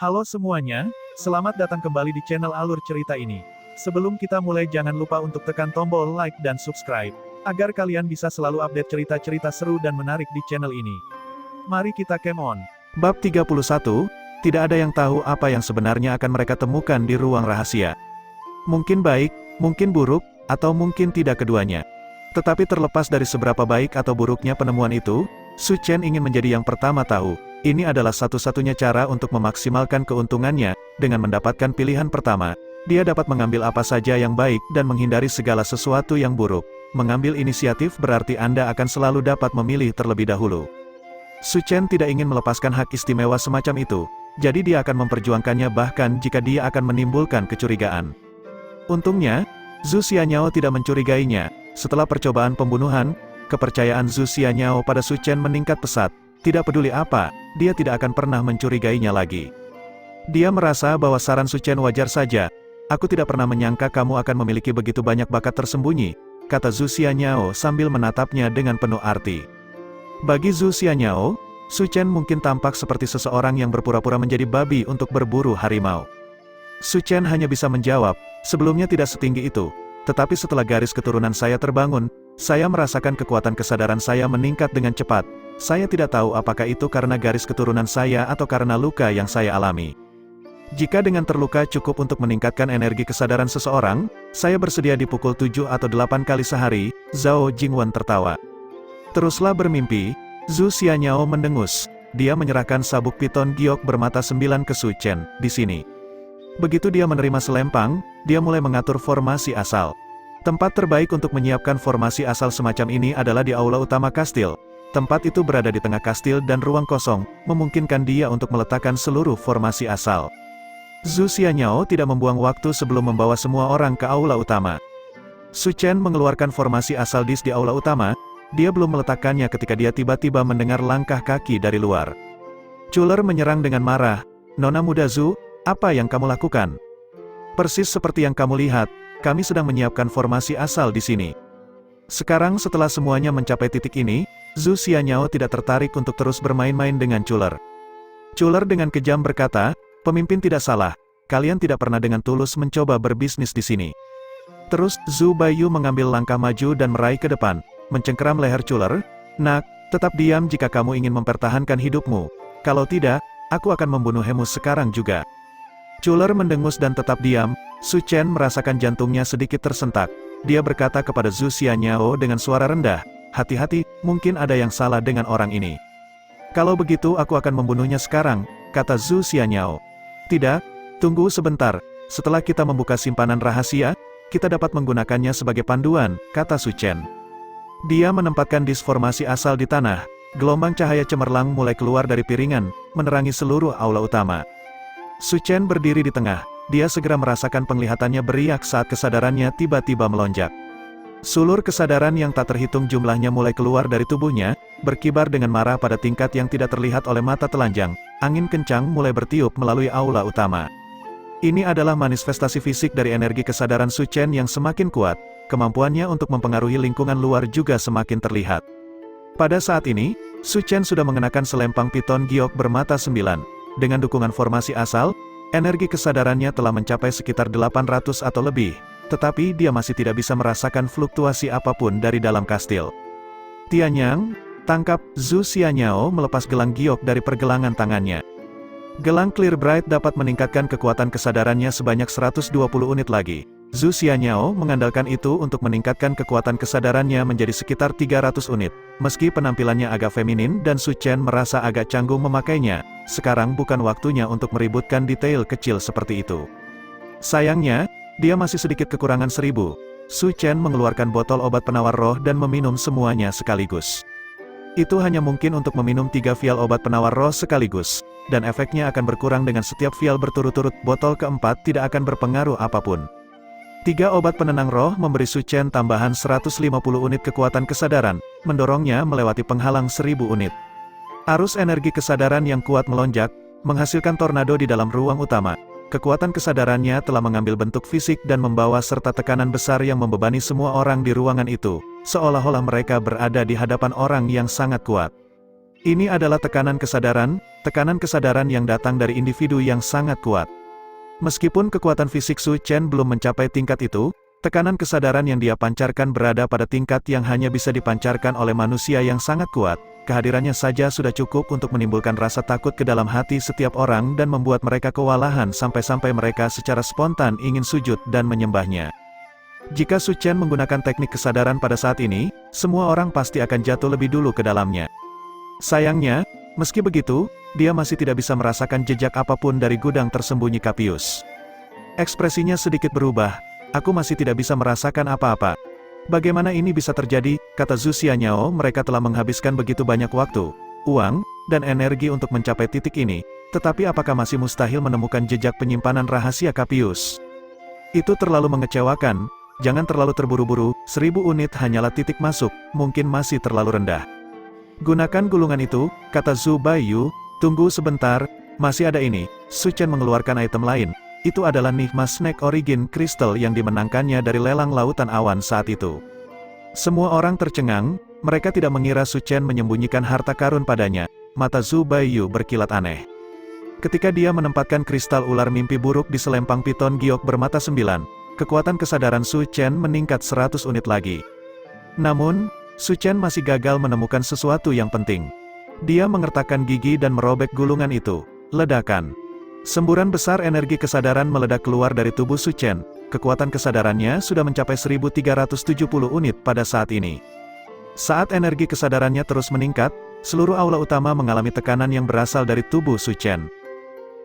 Halo semuanya, selamat datang kembali di channel Alur Cerita ini. Sebelum kita mulai jangan lupa untuk tekan tombol like dan subscribe, agar kalian bisa selalu update cerita-cerita seru dan menarik di channel ini. Mari kita game on. Bab 31, tidak ada yang tahu apa yang sebenarnya akan mereka temukan di ruang rahasia. Mungkin baik, mungkin buruk, atau mungkin tidak keduanya. Tetapi terlepas dari seberapa baik atau buruknya penemuan itu, Su Chen ingin menjadi yang pertama tahu. Ini adalah satu-satunya cara untuk memaksimalkan keuntungannya. Dengan mendapatkan pilihan pertama, dia dapat mengambil apa saja yang baik dan menghindari segala sesuatu yang buruk. Mengambil inisiatif berarti Anda akan selalu dapat memilih terlebih dahulu. Su Chen tidak ingin melepaskan hak istimewa semacam itu, jadi dia akan memperjuangkannya bahkan jika dia akan menimbulkan kecurigaan. Untungnya, Zhu Xianyao tidak mencurigainya. Setelah percobaan pembunuhan, kepercayaan Zhu Xianyao pada Su Chen meningkat pesat. Tidak peduli apa, dia tidak akan pernah mencurigainya lagi. Dia merasa bahwa saran Su Chen wajar saja. Aku tidak pernah menyangka kamu akan memiliki begitu banyak bakat tersembunyi, kata Zhu Xianyao sambil menatapnya dengan penuh arti. Bagi Zhu Xianyao, Su Chen mungkin tampak seperti seseorang yang berpura-pura menjadi babi untuk berburu harimau. Su Chen hanya bisa menjawab, sebelumnya tidak setinggi itu, tetapi setelah garis keturunan saya terbangun, saya merasakan kekuatan kesadaran saya meningkat dengan cepat. Saya tidak tahu apakah itu karena garis keturunan saya atau karena luka yang saya alami. Jika dengan terluka cukup untuk meningkatkan energi kesadaran seseorang, saya bersedia dipukul 7 atau 8 kali sehari, Zhao Jingwen tertawa. Teruslah bermimpi, Zhu Xianyao mendengus. Dia menyerahkan sabuk piton giok bermata 9 ke Su Chen, di sini. Begitu dia menerima selempang, dia mulai mengatur formasi asal. Tempat terbaik untuk menyiapkan formasi asal semacam ini adalah di aula utama kastil. Tempat itu berada di tengah kastil dan ruang kosong, memungkinkan dia untuk meletakkan seluruh formasi asal. Zhu Xianyao tidak membuang waktu sebelum membawa semua orang ke aula utama. Su Chen mengeluarkan formasi asal di aula utama, dia belum meletakkannya ketika dia tiba-tiba mendengar langkah kaki dari luar. Chuler menyerang dengan marah, "Nona muda Zhu, apa yang kamu lakukan?" "Persis seperti yang kamu lihat, kami sedang menyiapkan formasi asal di sini." Sekarang setelah semuanya mencapai titik ini, Zhu Xianyao tidak tertarik untuk terus bermain-main dengan Chuler. Chuler dengan kejam berkata, "Pemimpin tidak salah, kalian tidak pernah dengan tulus mencoba berbisnis di sini." Terus, Zhu Baiyu mengambil langkah maju dan meraih ke depan, mencengkeram leher Chuler. "Nak, tetap diam jika kamu ingin mempertahankan hidupmu. Kalau tidak, aku akan membunuhmu sekarang juga." Chuler mendengus dan tetap diam. Su Chen merasakan jantungnya sedikit tersentak. Dia berkata kepada Zhu Xianyao dengan suara rendah, "Hati-hati, mungkin ada yang salah dengan orang ini." "Kalau begitu aku akan membunuhnya sekarang," kata Zhu Xianyao. "Tidak, tunggu sebentar, setelah kita membuka simpanan rahasia, kita dapat menggunakannya sebagai panduan," kata Su Chen. Dia menempatkan disformasi asal di tanah. Gelombang cahaya cemerlang mulai keluar dari piringan, menerangi seluruh aula utama. Su Chen berdiri di tengah. Dia segera merasakan penglihatannya beriak saat kesadarannya tiba-tiba melonjak. Sulur kesadaran yang tak terhitung jumlahnya mulai keluar dari tubuhnya, berkibar dengan marah pada tingkat yang tidak terlihat oleh mata telanjang. Angin kencang mulai bertiup melalui aula utama. Ini adalah manifestasi fisik dari energi kesadaran Su Chen yang semakin kuat. Kemampuannya untuk mempengaruhi lingkungan luar juga semakin terlihat. Pada saat ini, Su Chen sudah mengenakan selempang piton giok bermata 9. Dengan dukungan formasi asal, energi kesadarannya telah mencapai sekitar 800 atau lebih, tetapi dia masih tidak bisa merasakan fluktuasi apapun dari dalam kastil. "Tianyang, tangkap!" Zhu Xianyao melepas gelang giok dari pergelangan tangannya. Gelang Clear Bright dapat meningkatkan kekuatan kesadarannya sebanyak 120 unit lagi. Zhu Xianyao mengandalkan itu untuk meningkatkan kekuatan kesadarannya menjadi sekitar 300 unit. Meski penampilannya agak feminin dan Su Chen merasa agak canggung memakainya, sekarang bukan waktunya untuk meributkan detail kecil seperti itu. Sayangnya, dia masih sedikit kekurangan 1000. Su Chen mengeluarkan botol obat penawar roh dan meminum semuanya sekaligus. Itu hanya mungkin untuk meminum 3 vial obat penawar roh sekaligus, dan efeknya akan berkurang dengan setiap vial berturut-turut. Botol keempat tidak akan berpengaruh apapun. 3 obat penenang roh memberi Su Chen tambahan 150 unit kekuatan kesadaran, mendorongnya melewati penghalang 1000 unit. Arus energi kesadaran yang kuat melonjak, menghasilkan tornado di dalam ruang utama. Kekuatan kesadarannya telah mengambil bentuk fisik dan membawa serta tekanan besar yang membebani semua orang di ruangan itu, seolah-olah mereka berada di hadapan orang yang sangat kuat. Ini adalah tekanan kesadaran yang datang dari individu yang sangat kuat. Meskipun kekuatan fisik Su Chen belum mencapai tingkat itu, tekanan kesadaran yang dia pancarkan berada pada tingkat yang hanya bisa dipancarkan oleh manusia yang sangat kuat. Kehadirannya saja sudah cukup untuk menimbulkan rasa takut ke dalam hati setiap orang dan membuat mereka kewalahan sampai-sampai mereka secara spontan ingin sujud dan menyembahnya. Jika Su Chen menggunakan teknik kesadaran pada saat ini, semua orang pasti akan jatuh lebih dulu ke dalamnya. Sayangnya, meski begitu, dia masih tidak bisa merasakan jejak apapun dari gudang tersembunyi Capius. Ekspresinya sedikit berubah, aku masih tidak bisa merasakan apa-apa. Bagaimana ini bisa terjadi, kata Zhu Xianyao, mereka telah menghabiskan begitu banyak waktu, uang, dan energi untuk mencapai titik ini, tetapi apakah masih mustahil menemukan jejak penyimpanan rahasia Capius? Itu terlalu mengecewakan, jangan terlalu terburu-buru, 1000 unit hanyalah titik masuk, mungkin masih terlalu rendah. Gunakan gulungan itu, kata Zhu Baiyu, tunggu sebentar, masih ada ini. Su Chen mengeluarkan item lain. Itu adalah Nigma Snake Origin Crystal yang dimenangkannya dari lelang lautan awan saat itu. Semua orang tercengang, mereka tidak mengira Su Chen menyembunyikan harta karun padanya. Mata Zhu Baiyu berkilat aneh. Ketika dia menempatkan kristal ular mimpi buruk di selempang piton giok bermata 9, kekuatan kesadaran Su Chen meningkat 100 unit lagi. Namun, Su Chen masih gagal menemukan sesuatu yang penting. Dia mengertakkan gigi dan merobek gulungan itu. Ledakan. Semburan besar energi kesadaran meledak keluar dari tubuh Su Chen. Kekuatan kesadarannya sudah mencapai 1370 unit pada saat ini. Saat energi kesadarannya terus meningkat, seluruh aula utama mengalami tekanan yang berasal dari tubuh Su Chen.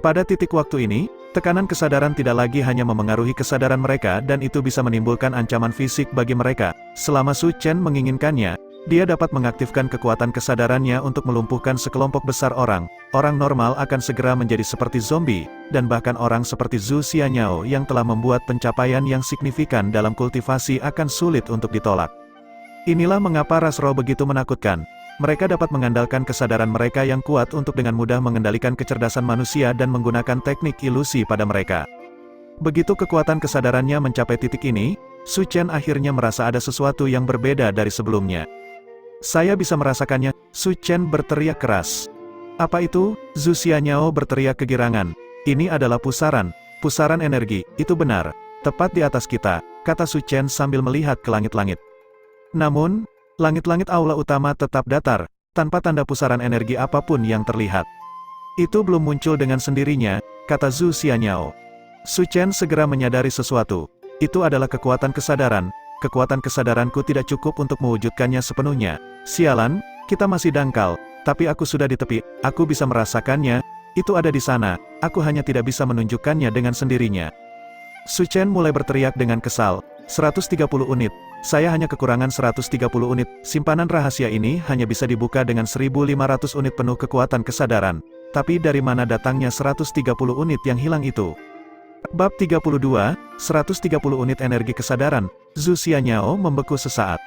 Pada titik waktu ini, tekanan kesadaran tidak lagi hanya memengaruhi kesadaran mereka dan itu bisa menimbulkan ancaman fisik bagi mereka. Selama Su Chen menginginkannya, dia dapat mengaktifkan kekuatan kesadarannya untuk melumpuhkan sekelompok besar orang. Orang normal akan segera menjadi seperti zombie, dan bahkan orang seperti Zhu Xianyao yang telah membuat pencapaian yang signifikan dalam kultivasi akan sulit untuk ditolak. Inilah mengapa ras roh begitu menakutkan. Mereka dapat mengandalkan kesadaran mereka yang kuat untuk dengan mudah mengendalikan kecerdasan manusia dan menggunakan teknik ilusi pada mereka. Begitu kekuatan kesadarannya mencapai titik ini, Su Chen akhirnya merasa ada sesuatu yang berbeda dari sebelumnya. Saya bisa merasakannya, Su Chen berteriak keras. Apa itu? Zhu Xianyao berteriak kegirangan. Ini adalah pusaran energi, itu benar. Tepat di atas kita, kata Su Chen sambil melihat ke langit-langit. Namun, langit-langit aula utama tetap datar, tanpa tanda pusaran energi apapun yang terlihat. Itu belum muncul dengan sendirinya, kata Zhu Xianyao. Su Chen segera menyadari sesuatu. Itu adalah kekuatan kesadaran. Kekuatan kesadaranku tidak cukup untuk mewujudkannya sepenuhnya. Sialan, kita masih dangkal, tapi aku sudah di tepi, aku bisa merasakannya, itu ada di sana, aku hanya tidak bisa menunjukkannya dengan sendirinya. Su Chen mulai berteriak dengan kesal, 130 unit, saya hanya kekurangan 130 unit, simpanan rahasia ini hanya bisa dibuka dengan 1500 unit penuh kekuatan kesadaran, tapi dari mana datangnya 130 unit yang hilang itu? Bab 32, 130 unit energi kesadaran. Zhu Xianyao membeku sesaat.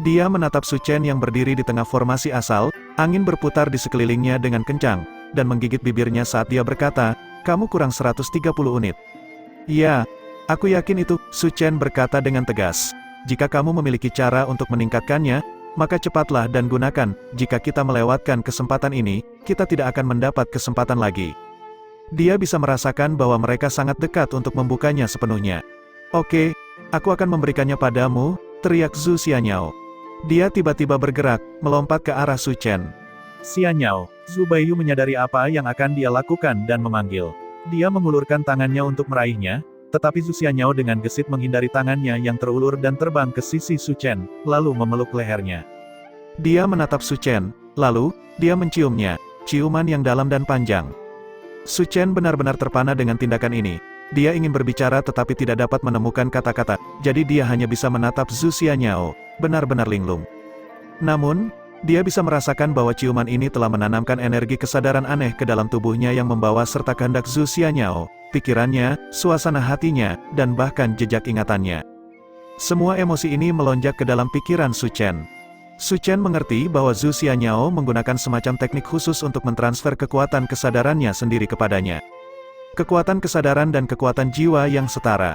Dia menatap Su Chen yang berdiri di tengah formasi asal, angin berputar di sekelilingnya dengan kencang, dan menggigit bibirnya saat dia berkata, kamu kurang 130 unit. Ya, aku yakin itu, Su Chen berkata dengan tegas. Jika kamu memiliki cara untuk meningkatkannya, maka cepatlah dan gunakan, jika kita melewatkan kesempatan ini, kita tidak akan mendapat kesempatan lagi. Dia bisa merasakan bahwa mereka sangat dekat untuk membukanya sepenuhnya. Oke, aku akan memberikannya padamu, teriak Zhu Xianyao. Dia tiba-tiba bergerak, melompat ke arah Su Chen. Xianyao, Zhu Baiyu menyadari apa yang akan dia lakukan dan memanggil. Dia mengulurkan tangannya untuk meraihnya, tetapi Zhu Xianyao dengan gesit menghindari tangannya yang terulur dan terbang ke sisi Su Chen, lalu memeluk lehernya. Dia menatap Su Chen, lalu, dia menciumnya, ciuman yang dalam dan panjang. Su Chen benar-benar terpana dengan tindakan ini. Dia ingin berbicara tetapi tidak dapat menemukan kata-kata, jadi dia hanya bisa menatap Zhu Xianyao, benar-benar linglung. Namun, dia bisa merasakan bahwa ciuman ini telah menanamkan energi kesadaran aneh ke dalam tubuhnya yang membawa serta kehendak Zhu Xianyao, pikirannya, suasana hatinya, dan bahkan jejak ingatannya. Semua emosi ini melonjak ke dalam pikiran Su Chen. Su Chen mengerti bahwa Zhu Xianyao menggunakan semacam teknik khusus untuk mentransfer kekuatan kesadarannya sendiri kepadanya. Kekuatan kesadaran dan kekuatan jiwa yang setara.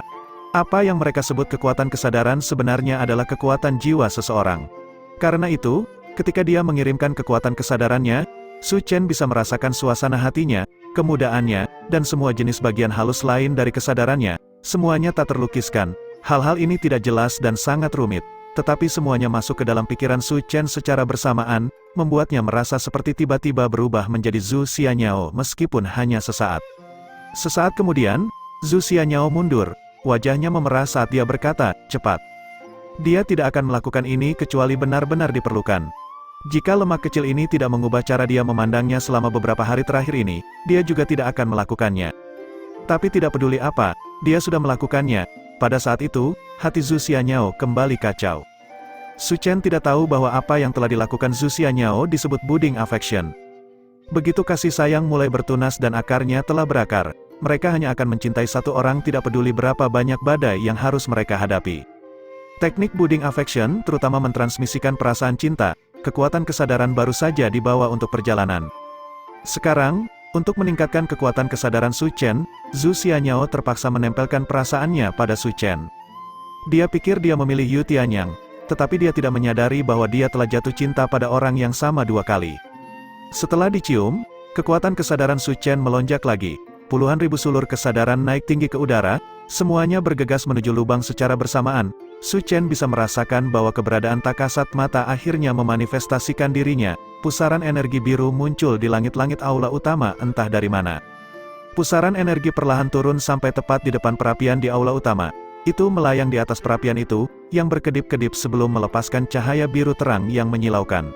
Apa yang mereka sebut kekuatan kesadaran sebenarnya adalah kekuatan jiwa seseorang. Karena itu, Ketika dia mengirimkan kekuatan kesadarannya, Su Chen bisa merasakan suasana hatinya, kemudaannya, dan semua jenis bagian halus lain dari kesadarannya. Semuanya tak terlukiskan. Hal-hal ini tidak jelas dan sangat rumit. Tetapi semuanya masuk ke dalam pikiran Su Chen secara bersamaan, membuatnya merasa seperti tiba-tiba berubah menjadi Zhu Xianyao meskipun hanya sesaat. Sesaat kemudian, Zhu Xianyao mundur. Wajahnya memerah saat dia berkata, cepat. Dia tidak akan melakukan ini kecuali benar-benar diperlukan. Jika lemak kecil ini tidak mengubah cara dia memandangnya selama beberapa hari terakhir ini, dia juga tidak akan melakukannya. Tapi tidak peduli apa, dia sudah melakukannya. Pada saat itu, hati Zhu Xianyao kembali kacau. Su Chen tidak tahu bahwa apa yang telah dilakukan Zhu Xianyao disebut budding affection. Begitu kasih sayang mulai bertunas dan akarnya telah berakar, mereka hanya akan mencintai satu orang tidak peduli berapa banyak badai yang harus mereka hadapi. Teknik budding affection terutama mentransmisikan perasaan cinta. Kekuatan kesadaran baru saja dibawa untuk perjalanan. Sekarang, untuk meningkatkan kekuatan kesadaran Su Chen, Zhu Xianyao terpaksa menempelkan perasaannya pada Su Chen. Dia pikir dia memilih Yu Tianyang, tetapi dia tidak menyadari bahwa dia telah jatuh cinta pada orang yang sama 2 kali. Setelah dicium, kekuatan kesadaran Su Chen melonjak lagi. Puluhan ribu sulur kesadaran naik tinggi ke udara, semuanya bergegas menuju lubang secara bersamaan. Su Chen bisa merasakan bahwa keberadaan tak kasat mata akhirnya memanifestasikan dirinya. Pusaran energi biru muncul di langit-langit aula utama entah dari mana. Pusaran energi perlahan turun sampai tepat di depan perapian di aula utama. Itu melayang di atas perapian itu, yang berkedip-kedip sebelum melepaskan cahaya biru terang yang menyilaukan.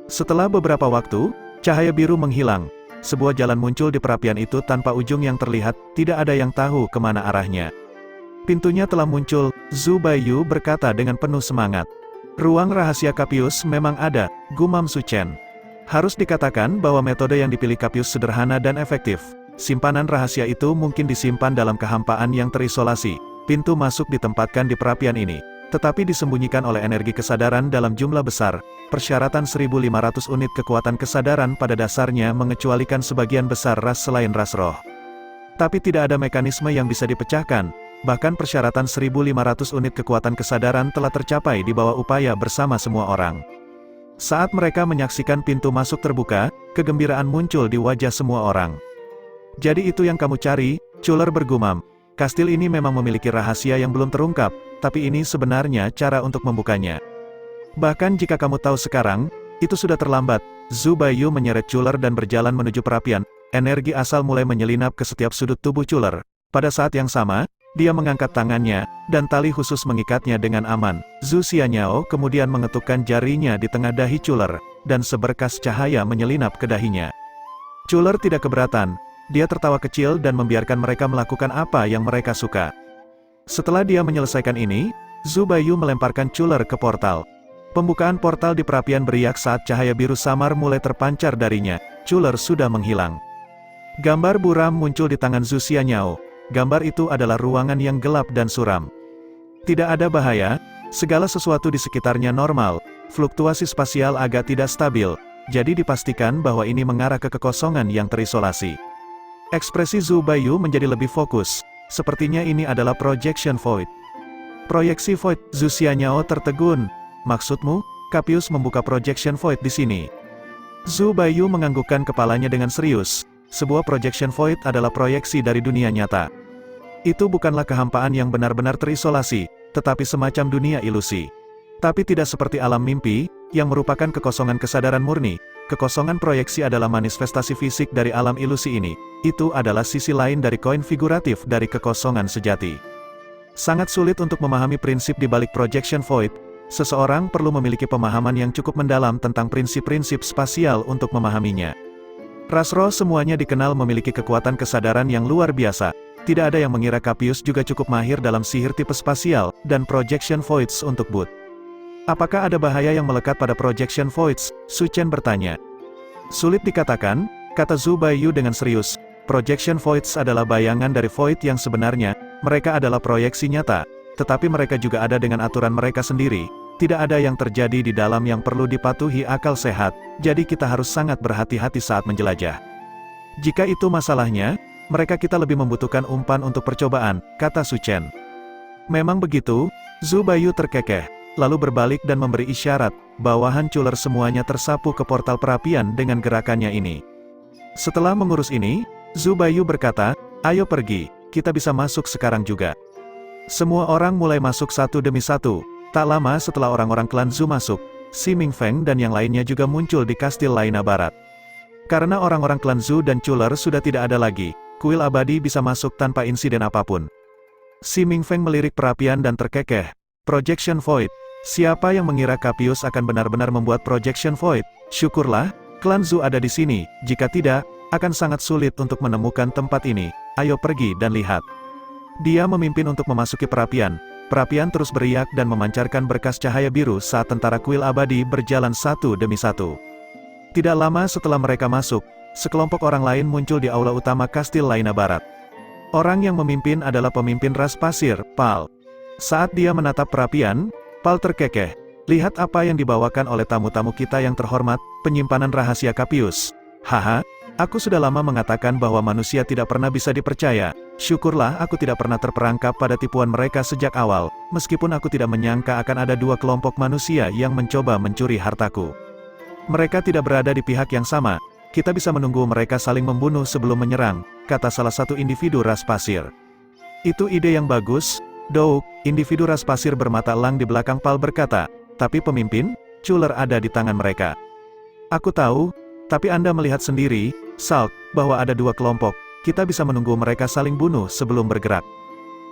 Setelah beberapa waktu, cahaya biru menghilang. Sebuah jalan muncul di perapian itu tanpa ujung yang terlihat, tidak ada yang tahu kemana arahnya. Pintunya telah muncul, Zhu Baiyu berkata dengan penuh semangat. Ruang rahasia Capius memang ada, gumam Su Chen. Harus dikatakan bahwa metode yang dipilih Capius sederhana dan efektif. Simpanan rahasia itu mungkin disimpan dalam kehampaan yang terisolasi. Pintu masuk ditempatkan di perapian ini, tetapi disembunyikan oleh energi kesadaran dalam jumlah besar. Persyaratan 1500 unit kekuatan kesadaran pada dasarnya mengecualikan sebagian besar ras selain ras roh. Tapi tidak ada mekanisme yang bisa dipecahkan. Bahkan persyaratan 1500 unit kekuatan kesadaran telah tercapai di bawah upaya bersama semua orang. Saat mereka menyaksikan pintu masuk terbuka, kegembiraan muncul di wajah semua orang. Jadi itu yang kamu cari, Chuler bergumam. Kastil ini memang memiliki rahasia yang belum terungkap, tapi ini sebenarnya cara untuk membukanya. Bahkan jika kamu tahu sekarang, itu sudah terlambat. Zhu Baiyu menyeret Chuler dan berjalan menuju perapian. Energi asal mulai menyelinap ke setiap sudut tubuh Chuler. Pada saat yang sama, dia mengangkat tangannya, dan tali khusus mengikatnya dengan aman. Zhu Xianyao kemudian mengetukkan jarinya di tengah dahi Chuler, dan seberkas cahaya menyelinap ke dahinya. Chuler tidak keberatan. Dia tertawa kecil dan membiarkan mereka melakukan apa yang mereka suka. Setelah dia menyelesaikan ini, Zhu Baiyu melemparkan Chuler ke portal. Pembukaan portal di perapian beriak saat cahaya biru samar mulai terpancar darinya. Chuler sudah menghilang. Gambar buram muncul di tangan Zhu Xianyao. Gambar itu adalah ruangan yang gelap dan suram. Tidak ada bahaya, segala sesuatu di sekitarnya normal, fluktuasi spasial agak tidak stabil, jadi dipastikan bahwa ini mengarah ke kekosongan yang terisolasi. Ekspresi Zhu Baiyu menjadi lebih fokus, sepertinya ini adalah projection void. Proyeksi void, Zhu Xianyao tertegun. Maksudmu, Capius membuka projection void di sini? Zhu Baiyu menganggukkan kepalanya dengan serius. Sebuah projection void adalah proyeksi dari dunia nyata. Itu bukanlah kehampaan yang benar-benar terisolasi, tetapi semacam dunia ilusi. Tapi tidak seperti alam mimpi, yang merupakan kekosongan kesadaran murni. Kekosongan proyeksi adalah manifestasi fisik dari alam ilusi ini. Itu adalah sisi lain dari koin figuratif dari kekosongan sejati. Sangat sulit untuk memahami prinsip di balik projection void. Seseorang perlu memiliki pemahaman yang cukup mendalam tentang prinsip-prinsip spasial untuk memahaminya. Ras roh semuanya dikenal memiliki kekuatan kesadaran yang luar biasa. Tidak ada yang mengira Capius juga cukup mahir dalam sihir tipe spasial, dan projection voids untuk boot. Apakah ada bahaya yang melekat pada projection voids? Su Chen bertanya. Sulit dikatakan, kata Zhu Baiyu dengan serius. Projection voids adalah bayangan dari void yang sebenarnya, mereka adalah proyeksi nyata, tetapi mereka juga ada dengan aturan mereka sendiri. Tidak ada yang terjadi di dalam yang perlu dipatuhi akal sehat, jadi kita harus sangat berhati-hati saat menjelajah. Jika itu masalahnya, kita lebih membutuhkan umpan untuk percobaan, kata Su Chen. Memang begitu, Zhu Baiyu terkekeh. lalu berbalik dan memberi isyarat. Bawahan Chuler semuanya tersapu ke portal perapian dengan gerakannya ini. Setelah mengurus ini, Zhu Baiyu berkata, "Ayo pergi, kita bisa masuk sekarang juga." Semua orang mulai masuk satu demi satu. Tak lama setelah orang-orang klan Zhu masuk, Si Mingfeng dan yang lainnya juga muncul di kastil Laina Barat. Karena orang-orang klan Zhu dan Chuler sudah tidak ada lagi, kuil abadi bisa masuk tanpa insiden apapun. Si Mingfeng melirik perapian dan terkekeh. Projection Void. Siapa yang mengira Capius akan benar-benar membuat Projection Void? Syukurlah, klan Zhu ada di sini. Jika tidak, akan sangat sulit untuk menemukan tempat ini. Ayo pergi dan lihat. Dia memimpin untuk memasuki perapian. Perapian terus beriak dan memancarkan berkas cahaya biru saat tentara kuil abadi berjalan satu demi satu. Tidak lama setelah mereka masuk, sekelompok orang lain muncul di aula utama kastil Laina Barat. Orang yang memimpin adalah pemimpin ras pasir, Pal. Saat dia menatap perapian, Pal terkekeh. Lihat apa yang dibawakan oleh tamu-tamu kita yang terhormat, penyimpanan rahasia Capius. Haha, aku sudah lama mengatakan bahwa manusia tidak pernah bisa dipercaya. Syukurlah aku tidak pernah terperangkap pada tipuan mereka sejak awal, meskipun aku tidak menyangka akan ada dua kelompok manusia yang mencoba mencuri hartaku. Mereka tidak berada di pihak yang sama. Kita bisa menunggu mereka saling membunuh sebelum menyerang, kata salah satu individu ras pasir. Itu ide yang bagus, Douk. Individu ras pasir bermata elang di belakang Pal berkata, tapi pemimpin, Chuler ada di tangan mereka. Aku tahu, tapi Anda melihat sendiri, Salk, bahwa ada dua kelompok. Kita bisa menunggu mereka saling bunuh sebelum bergerak.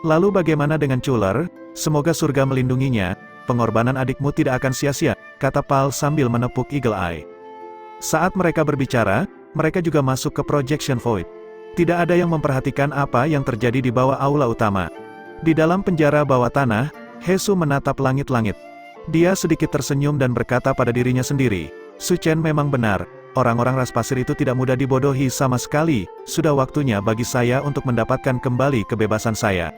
Lalu bagaimana dengan Chuler? Semoga surga melindunginya. Pengorbanan adikmu tidak akan sia-sia, kata Pal sambil menepuk Eagle Eye. Saat mereka berbicara, mereka juga masuk ke Projection Void. Tidak ada yang memperhatikan apa yang terjadi di bawah aula utama. Di dalam penjara bawah tanah, Hesu menatap langit-langit. Dia sedikit tersenyum dan berkata pada dirinya sendiri, Su Chen memang benar, orang-orang ras pasir itu tidak mudah dibodohi sama sekali, sudah waktunya bagi saya untuk mendapatkan kembali kebebasan saya.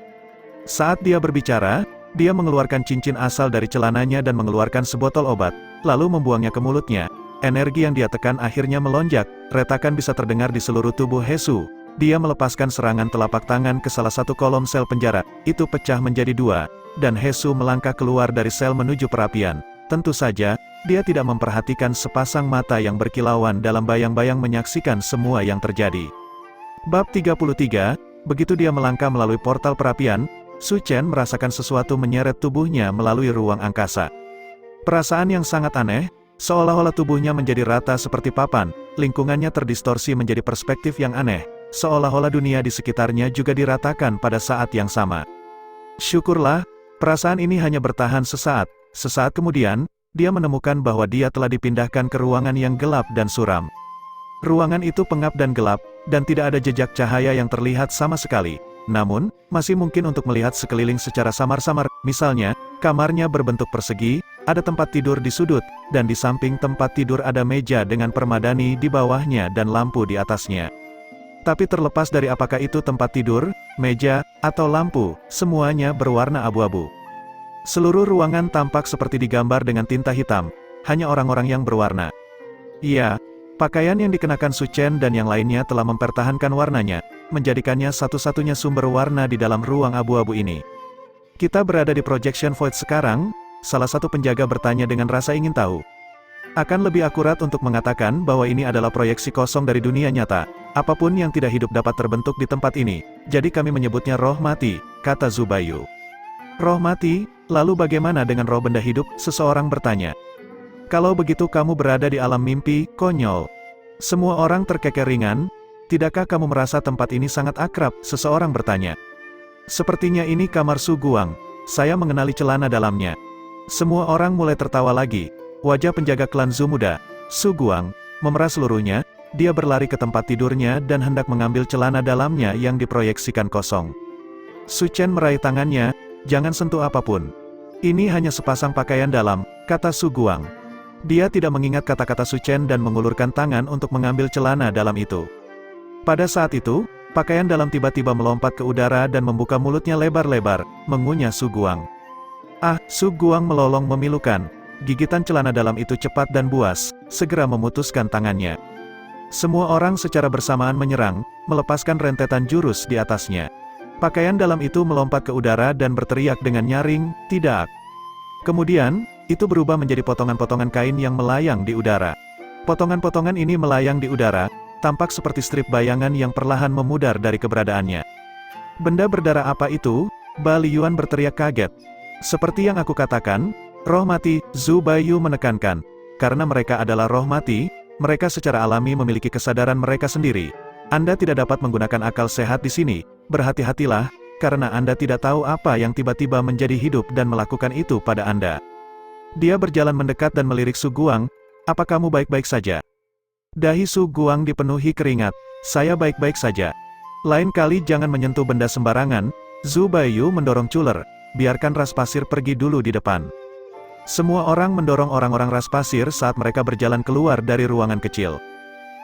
Saat dia berbicara, dia mengeluarkan cincin asal dari celananya dan mengeluarkan sebotol obat, lalu membuangnya ke mulutnya. Energi yang dia tekan akhirnya melonjak, retakan bisa terdengar di seluruh tubuh Hesu. Dia melepaskan serangan telapak tangan ke salah satu kolom sel penjara, itu pecah menjadi dua, dan Hesu melangkah keluar dari sel menuju perapian. Tentu saja, dia tidak memperhatikan sepasang mata yang berkilauan dalam bayang-bayang menyaksikan semua yang terjadi. Bab 33, begitu dia melangkah melalui portal perapian, Su Chen merasakan sesuatu menyeret tubuhnya melalui ruang angkasa. Perasaan yang sangat aneh, seolah-olah tubuhnya menjadi rata seperti papan, lingkungannya terdistorsi menjadi perspektif yang aneh, seolah-olah dunia di sekitarnya juga diratakan pada saat yang sama. Syukurlah, perasaan ini hanya bertahan sesaat. Sesaat kemudian, dia menemukan bahwa dia telah dipindahkan ke ruangan yang gelap dan suram. Ruangan itu pengap dan gelap, dan tidak ada jejak cahaya yang terlihat sama sekali. Namun, masih mungkin untuk melihat sekeliling secara samar-samar. Misalnya, kamarnya berbentuk persegi, ada tempat tidur di sudut, dan di samping tempat tidur ada meja dengan permadani di bawahnya dan lampu di atasnya. Tapi terlepas dari apakah itu tempat tidur, meja, atau lampu, semuanya berwarna abu-abu. Seluruh ruangan tampak seperti digambar dengan tinta hitam, hanya orang-orang yang berwarna. Iya, pakaian yang dikenakan Su Chen dan yang lainnya telah mempertahankan warnanya, menjadikannya satu-satunya sumber warna di dalam ruang abu-abu ini. Kita berada di Projection Void sekarang, salah satu penjaga bertanya dengan rasa ingin tahu. Akan lebih akurat untuk mengatakan bahwa ini adalah proyeksi kosong dari dunia nyata. Apapun yang tidak hidup dapat terbentuk di tempat ini, jadi kami menyebutnya roh mati, kata Zhu Baiyu. Roh mati, lalu bagaimana dengan roh benda hidup? Seseorang bertanya. Kalau begitu kamu berada di alam mimpi, konyol. Semua orang terkekeh ringan. Tidakkah kamu merasa tempat ini sangat akrab? Seseorang bertanya. Sepertinya ini kamar Su Guang. Saya mengenali celana dalamnya. Semua orang mulai tertawa lagi. Wajah penjaga klan Zhu muda, Su Guang, memerah seluruhnya. Dia berlari ke tempat tidurnya dan hendak mengambil celana dalamnya yang diproyeksikan kosong. Su Chen meraih tangannya, jangan sentuh apapun. Ini hanya sepasang pakaian dalam, kata Su Guang. Dia tidak mengingat kata-kata Su Chen dan mengulurkan tangan untuk mengambil celana dalam itu. Pada saat itu, pakaian dalam tiba-tiba melompat ke udara dan membuka mulutnya lebar-lebar, mengunyah Su Guang. Ah, Su Guang melolong memilukan. Gigitan celana dalam itu cepat dan buas, segera memutuskan tangannya. Semua orang secara bersamaan menyerang, melepaskan rentetan jurus di atasnya. Pakaian dalam itu melompat ke udara dan berteriak dengan nyaring, tidak. Kemudian, itu berubah menjadi potongan-potongan kain yang melayang di udara. Potongan-potongan ini melayang di udara, tampak seperti strip bayangan yang perlahan memudar dari keberadaannya. Benda berdarah apa itu? Ba Liyuan berteriak kaget. Seperti yang aku katakan, roh mati, Zhu Baiyu menekankan. Karena mereka adalah roh mati, mereka secara alami memiliki kesadaran mereka sendiri. Anda tidak dapat menggunakan akal sehat di sini, berhati-hatilah, karena Anda tidak tahu apa yang tiba-tiba menjadi hidup dan melakukan itu pada Anda. Dia berjalan mendekat dan melirik Su Guang, apa kamu baik-baik saja? Dahi Su Guang dipenuhi keringat, saya baik-baik saja. Lain kali jangan menyentuh benda sembarangan, Zhu Baiyu mendorong Culer, biarkan ras pasir pergi dulu di depan. Semua orang mendorong orang-orang ras pasir saat mereka berjalan keluar dari ruangan kecil.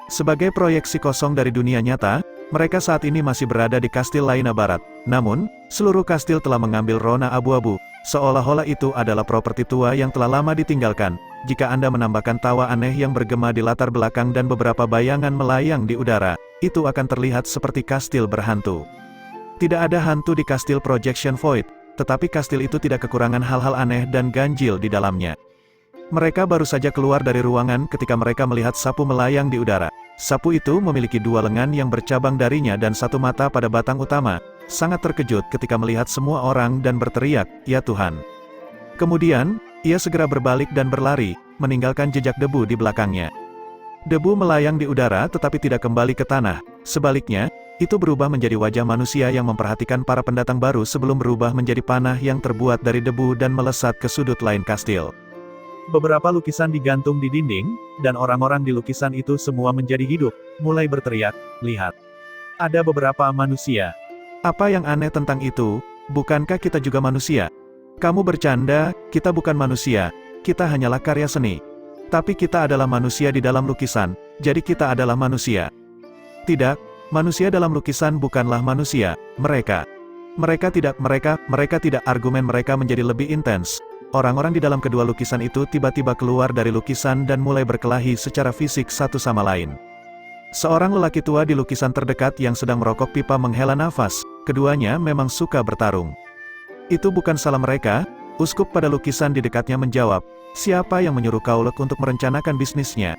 Sebagai proyeksi kosong dari dunia nyata, mereka saat ini masih berada di kastil Laina Barat. Namun, seluruh kastil telah mengambil rona abu-abu, seolah-olah itu adalah properti tua yang telah lama ditinggalkan. Jika Anda menambahkan tawa aneh yang bergema di latar belakang dan beberapa bayangan melayang di udara, itu akan terlihat seperti kastil berhantu. Tidak ada hantu di kastil Projection Void, tetapi kastil itu tidak kekurangan hal-hal aneh dan ganjil di dalamnya. Mereka baru saja keluar dari ruangan ketika mereka melihat sapu melayang di udara. Sapu itu memiliki dua lengan yang bercabang darinya dan satu mata pada batang utama. Sangat terkejut ketika melihat semua orang dan berteriak, "Ya Tuhan!" Kemudian, ia segera berbalik dan berlari, meninggalkan jejak debu di belakangnya. Debu melayang di udara tetapi tidak kembali ke tanah. Sebaliknya, itu berubah menjadi wajah manusia yang memperhatikan para pendatang baru sebelum berubah menjadi panah yang terbuat dari debu dan melesat ke sudut lain kastil. Beberapa lukisan digantung di dinding, dan orang-orang di lukisan itu semua menjadi hidup, mulai berteriak, "Lihat! Ada beberapa manusia." Apa yang aneh tentang itu? Bukankah kita juga manusia? Kamu bercanda, kita bukan manusia, kita hanyalah karya seni. Tapi kita adalah manusia di dalam lukisan, jadi kita adalah manusia. Tidak, manusia dalam lukisan bukanlah manusia, mereka. Mereka tidak, argumen mereka menjadi lebih intens. Orang-orang di dalam kedua lukisan itu tiba-tiba keluar dari lukisan dan mulai berkelahi secara fisik satu sama lain. Seorang lelaki tua di lukisan terdekat yang sedang merokok pipa menghela nafas, keduanya memang suka bertarung. Itu bukan salah mereka, uskup pada lukisan di dekatnya menjawab, siapa yang menyuruh Kaulek untuk merencanakan bisnisnya?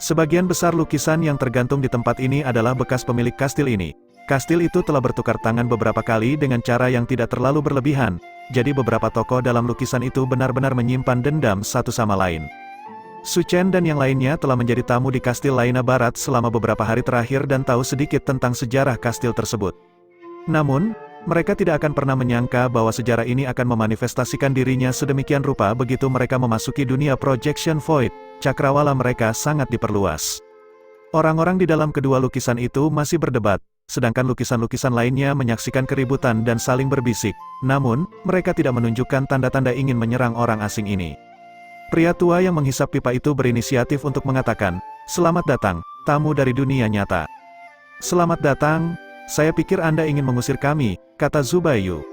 Sebagian besar lukisan yang tergantung di tempat ini adalah bekas pemilik kastil ini. Kastil itu telah bertukar tangan beberapa kali dengan cara yang tidak terlalu berlebihan, jadi beberapa tokoh dalam lukisan itu benar-benar menyimpan dendam satu sama lain. Su Chen dan yang lainnya telah menjadi tamu di kastil Laina Barat selama beberapa hari terakhir dan tahu sedikit tentang sejarah kastil tersebut. Namun, mereka tidak akan pernah menyangka bahwa sejarah ini akan memanifestasikan dirinya sedemikian rupa begitu mereka memasuki dunia Projection Void. Cakrawala mereka sangat diperluas. Orang-orang di dalam kedua lukisan itu masih berdebat, sedangkan lukisan-lukisan lainnya menyaksikan keributan dan saling berbisik. Namun, mereka tidak menunjukkan tanda-tanda ingin menyerang orang asing ini. Pria tua yang menghisap pipa itu berinisiatif untuk mengatakan, "Selamat datang, tamu dari dunia nyata." "Selamat datang, saya pikir Anda ingin mengusir kami," kata Zhu Baiyu.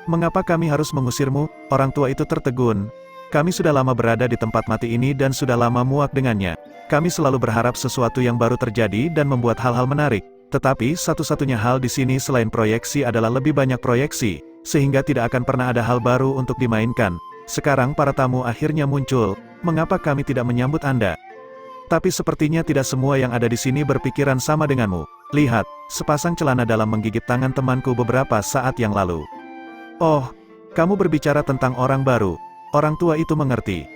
"Mengapa kami harus mengusirmu?" Orang tua itu tertegun. "Kami sudah lama berada di tempat mati ini dan sudah lama muak dengannya. Kami selalu berharap sesuatu yang baru terjadi dan membuat hal-hal menarik. Tetapi satu-satunya hal di sini selain proyeksi adalah lebih banyak proyeksi, sehingga tidak akan pernah ada hal baru untuk dimainkan. Sekarang para tamu akhirnya muncul, mengapa kami tidak menyambut Anda? Tapi sepertinya tidak semua yang ada di sini berpikiran sama denganmu. Lihat, sepasang celana dalam menggigit tangan temanku beberapa saat yang lalu." "Oh, kamu berbicara tentang orang baru." Orang tua itu mengerti.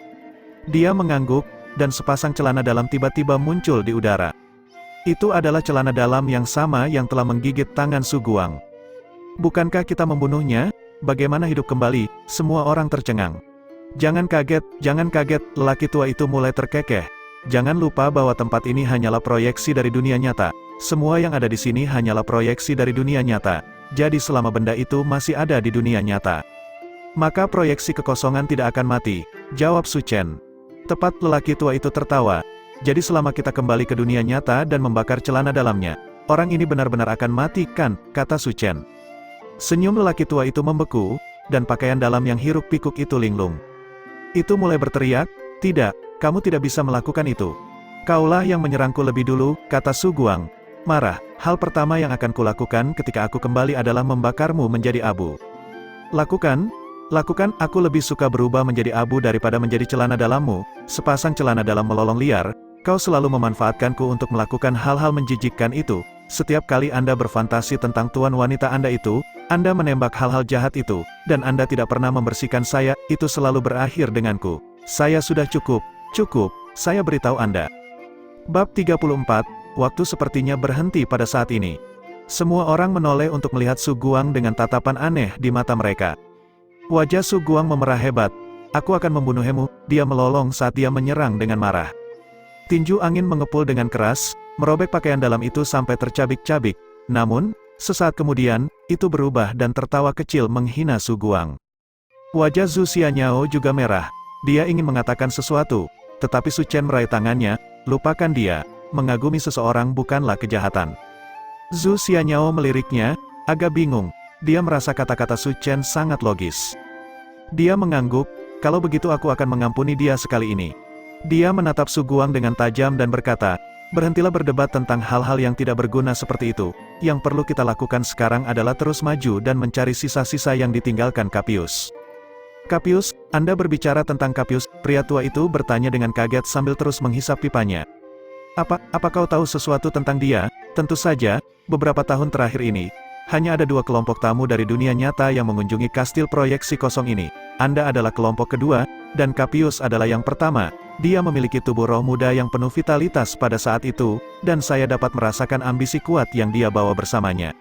Dia mengangguk, dan sepasang celana dalam tiba-tiba muncul di udara. Itu adalah celana dalam yang sama yang telah menggigit tangan Su Guang. "Bukankah kita membunuhnya? Bagaimana hidup kembali?" Semua orang tercengang. Jangan kaget, lelaki tua itu mulai terkekeh. "Jangan lupa bahwa tempat ini hanyalah proyeksi dari dunia nyata. Semua yang ada di sini hanyalah proyeksi dari dunia nyata. Jadi selama benda itu masih ada di dunia nyata, maka proyeksi kekosongan tidak akan mati," jawab Su Chen. Tepat lelaki tua itu tertawa. "Jadi selama kita kembali ke dunia nyata dan membakar celana dalamnya, orang ini benar-benar akan mati kan?" kata Su Chen. Senyum lelaki tua itu membeku, dan pakaian dalam yang hiruk-pikuk itu linglung. Itu mulai berteriak, "Tidak, kamu tidak bisa melakukan itu. Kaulah yang menyerangku lebih dulu," kata Su Guang. "Marah, hal pertama yang akan kulakukan ketika aku kembali adalah membakarmu menjadi abu." "Lakukan?" Lakukan, aku lebih suka berubah menjadi abu daripada menjadi celana dalammu, sepasang celana dalam melolong liar, kau selalu memanfaatkanku untuk melakukan hal-hal menjijikkan itu, setiap kali Anda berfantasi tentang tuan wanita Anda itu, Anda menembak hal-hal jahat itu, dan Anda tidak pernah membersihkan saya, itu selalu berakhir denganku. Saya sudah cukup, saya beritahu Anda. Bab 34, waktu sepertinya berhenti pada saat ini. Semua orang menoleh untuk melihat Su Guang dengan tatapan aneh di mata mereka. Wajah Su Guang memerah hebat. Aku akan membunuhmu, dia melolong saat dia menyerang dengan marah. Tinju angin mengepul dengan keras, merobek pakaian dalam itu sampai tercabik-cabik. Namun, sesaat kemudian, itu berubah dan tertawa kecil menghina Su Guang. Wajah Zhu Xianyao juga merah. Dia ingin mengatakan sesuatu, tetapi Su Chen meraih tangannya, lupakan dia, mengagumi seseorang bukanlah kejahatan. Zhu Xianyao meliriknya, agak bingung, dia merasa kata-kata Su Chen sangat logis. Dia mengangguk, kalau begitu aku akan mengampuni dia sekali ini. Dia menatap Su Guang dengan tajam dan berkata, berhentilah berdebat tentang hal-hal yang tidak berguna seperti itu, yang perlu kita lakukan sekarang adalah terus maju dan mencari sisa-sisa yang ditinggalkan Capius. Capius, Anda berbicara tentang Capius, pria tua itu bertanya dengan kaget sambil terus menghisap pipanya. Apa kau tahu sesuatu tentang dia? Tentu saja, beberapa tahun terakhir ini, hanya ada 2 kelompok tamu dari dunia nyata yang mengunjungi kastil proyeksi kosong ini. Anda adalah kelompok kedua, dan Capius adalah yang pertama. Dia memiliki tubuh roh muda yang penuh vitalitas pada saat itu, dan saya dapat merasakan ambisi kuat yang dia bawa bersamanya.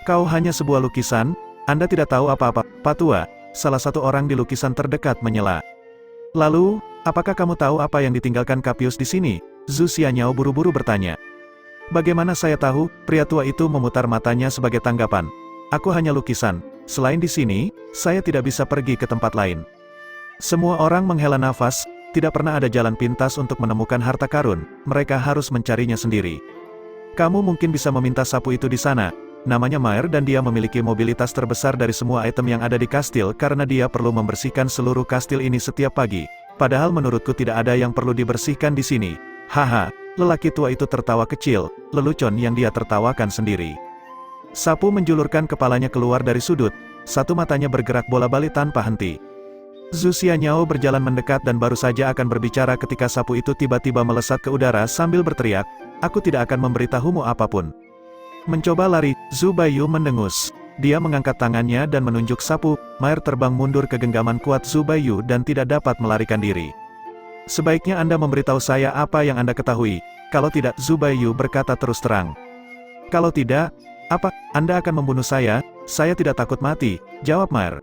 Kau hanya sebuah lukisan, Anda tidak tahu apa-apa, Pak Tua, salah satu orang di lukisan terdekat menyela. Lalu, apakah kamu tahu apa yang ditinggalkan Capius di sini? Zhu Xianyao buru-buru bertanya. Bagaimana saya tahu? Pria tua itu memutar matanya sebagai tanggapan. Aku hanya lukisan, selain di sini, saya tidak bisa pergi ke tempat lain. Semua orang menghela nafas, tidak pernah ada jalan pintas untuk menemukan harta karun, mereka harus mencarinya sendiri. Kamu mungkin bisa meminta sapu itu di sana, namanya Maer dan dia memiliki mobilitas terbesar dari semua item yang ada di kastil karena dia perlu membersihkan seluruh kastil ini setiap pagi. Padahal menurutku tidak ada yang perlu dibersihkan di sini. Haha, lelaki tua itu tertawa kecil, lelucon yang dia tertawakan sendiri. Sapu menjulurkan kepalanya keluar dari sudut, satu matanya bergerak bola-balik tanpa henti. Zhu Xianyao berjalan mendekat dan baru saja akan berbicara ketika sapu itu tiba-tiba melesat ke udara sambil berteriak, aku tidak akan memberitahumu apapun. Mencoba lari, Zhu Baiyu mendengus. Dia mengangkat tangannya dan menunjuk sapu, Maer terbang mundur ke genggaman kuat Zhu Baiyu dan tidak dapat melarikan diri. Sebaiknya Anda memberitahu saya apa yang Anda ketahui, kalau tidak, Zhu Baiyu berkata terus terang. Kalau tidak, apa, Anda akan membunuh saya tidak takut mati, jawab Maer.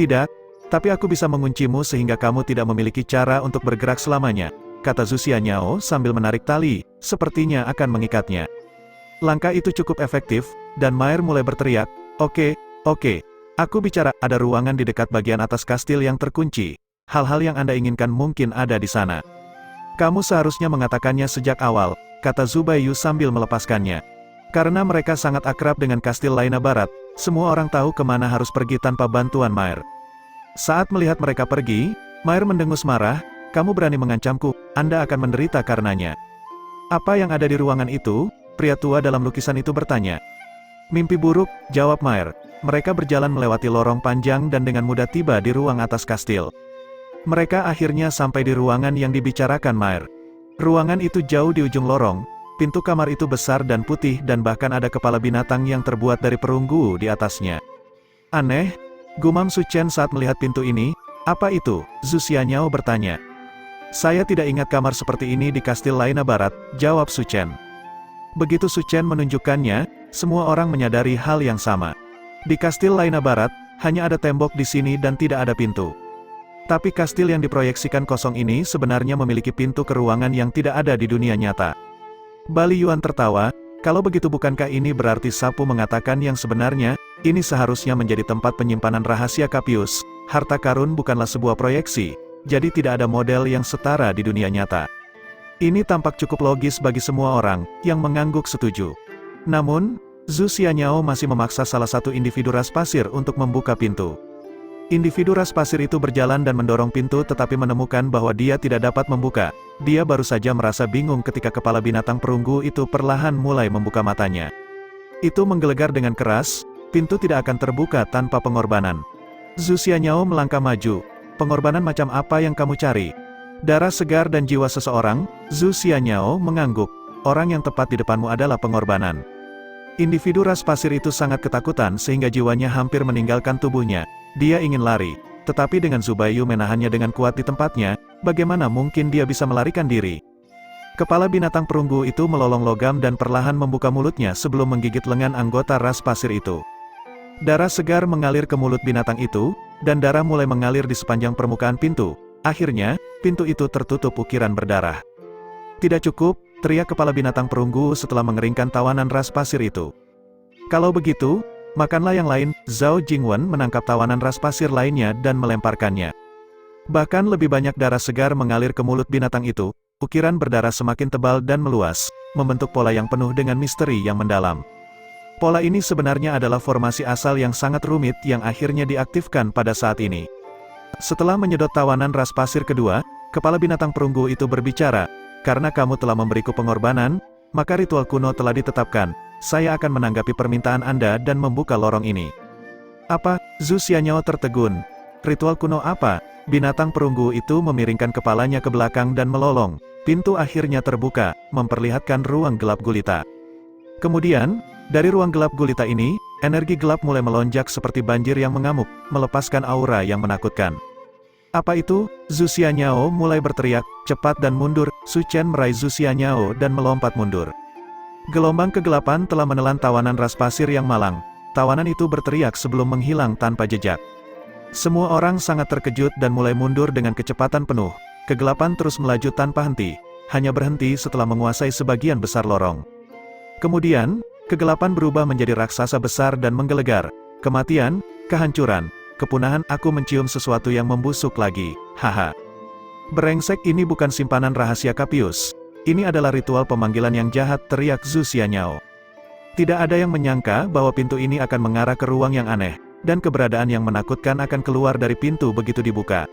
Tidak, tapi aku bisa menguncimu sehingga kamu tidak memiliki cara untuk bergerak selamanya, kata Zhu Xianyao sambil menarik tali, sepertinya akan mengikatnya. Langkah itu cukup efektif, dan Maer mulai berteriak, oke, aku bicara, ada ruangan di dekat bagian atas kastil yang terkunci. Hal-hal yang Anda inginkan mungkin ada di sana. Kamu seharusnya mengatakannya sejak awal, kata Zhu Baiyu sambil melepaskannya. Karena mereka sangat akrab dengan kastil Laina Barat, semua orang tahu kemana harus pergi tanpa bantuan Maer. Saat melihat mereka pergi, Maer mendengus marah, kamu berani mengancamku, Anda akan menderita karenanya. Apa yang ada di ruangan itu? Pria tua dalam lukisan itu bertanya. Mimpi buruk, jawab Maer. Mereka berjalan melewati lorong panjang dan dengan mudah tiba di ruang atas kastil. Mereka akhirnya sampai di ruangan yang dibicarakan Maer. Ruangan itu jauh di ujung lorong, pintu kamar itu besar dan putih dan bahkan ada kepala binatang yang terbuat dari perunggu di atasnya. Aneh, gumam Su Chen saat melihat pintu ini, apa itu? Zhu Xianyao bertanya. Saya tidak ingat kamar seperti ini di kastil Laina Barat, jawab Su Chen. Begitu Su Chen menunjukkannya, semua orang menyadari hal yang sama. Di kastil Laina Barat, hanya ada tembok di sini dan tidak ada pintu. Tapi kastil yang diproyeksikan kosong ini sebenarnya memiliki pintu ke ruangan yang tidak ada di dunia nyata. Bali Yuan tertawa, kalau begitu bukankah ini berarti sapu mengatakan yang sebenarnya, ini seharusnya menjadi tempat penyimpanan rahasia Capius, harta karun bukanlah sebuah proyeksi, jadi tidak ada model yang setara di dunia nyata. Ini tampak cukup logis bagi semua orang, yang mengangguk setuju. Namun, Zhu Xianyao masih memaksa salah satu individu ras pasir untuk membuka pintu. Individu ras pasir itu berjalan dan mendorong pintu tetapi menemukan bahwa dia tidak dapat membuka. Dia baru saja merasa bingung ketika kepala binatang perunggu itu perlahan mulai membuka matanya. Itu menggelegar dengan keras, pintu tidak akan terbuka tanpa pengorbanan. Zhu Xianyao melangkah maju. Pengorbanan macam apa yang kamu cari? Darah segar dan jiwa seseorang? Zhu Xianyao mengangguk. Orang yang tepat di depanmu adalah pengorbanan. Individu ras pasir itu sangat ketakutan sehingga jiwanya hampir meninggalkan tubuhnya. Dia ingin lari, tetapi dengan Zhu Baiyu menahannya dengan kuat di tempatnya, bagaimana mungkin dia bisa melarikan diri? Kepala binatang perunggu itu melolong logam dan perlahan membuka mulutnya sebelum menggigit lengan anggota ras pasir itu. Darah segar mengalir ke mulut binatang itu, dan darah mulai mengalir di sepanjang permukaan pintu. Akhirnya, pintu itu tertutup ukiran berdarah. Tidak cukup, teriak kepala binatang perunggu setelah mengeringkan tawanan ras pasir itu. Kalau begitu, makanlah yang lain. Zhao Jingwen menangkap tawanan ras pasir lainnya dan melemparkannya. Bahkan lebih banyak darah segar mengalir ke mulut binatang itu, ukiran berdarah semakin tebal dan meluas, membentuk pola yang penuh dengan misteri yang mendalam. Pola ini sebenarnya adalah formasi asal yang sangat rumit yang akhirnya diaktifkan pada saat ini. Setelah menyedot tawanan ras pasir kedua, kepala binatang perunggu itu berbicara, "Karena kamu telah memberiku pengorbanan, maka ritual kuno telah ditetapkan. Saya akan menanggapi permintaan Anda dan membuka lorong ini." "Apa?" Zhu Xianyao tertegun. "Ritual kuno apa?" Binatang perunggu itu memiringkan kepalanya ke belakang dan melolong. Pintu akhirnya terbuka, memperlihatkan ruang gelap gulita. Kemudian, dari ruang gelap gulita ini, energi gelap mulai melonjak seperti banjir yang mengamuk, melepaskan aura yang menakutkan. "Apa itu?" Zhu Xianyao mulai berteriak, cepat dan mundur. Su Chen meraih Zhu Xianyao dan melompat mundur. Gelombang kegelapan telah menelan tawanan ras pasir yang malang. Tawanan itu berteriak sebelum menghilang tanpa jejak. Semua orang sangat terkejut dan mulai mundur dengan kecepatan penuh. Kegelapan terus melaju tanpa henti, hanya berhenti setelah menguasai sebagian besar lorong. Kemudian, kegelapan berubah menjadi raksasa besar dan menggelegar. Kematian, kehancuran, kepunahan. Aku mencium sesuatu yang membusuk lagi. Haha. Brengsek, ini bukan simpanan rahasia Capius. Ini adalah ritual pemanggilan yang jahat, teriak Zhu Xianyao. Tidak ada yang menyangka bahwa pintu ini akan mengarah ke ruang yang aneh, dan keberadaan yang menakutkan akan keluar dari pintu begitu dibuka.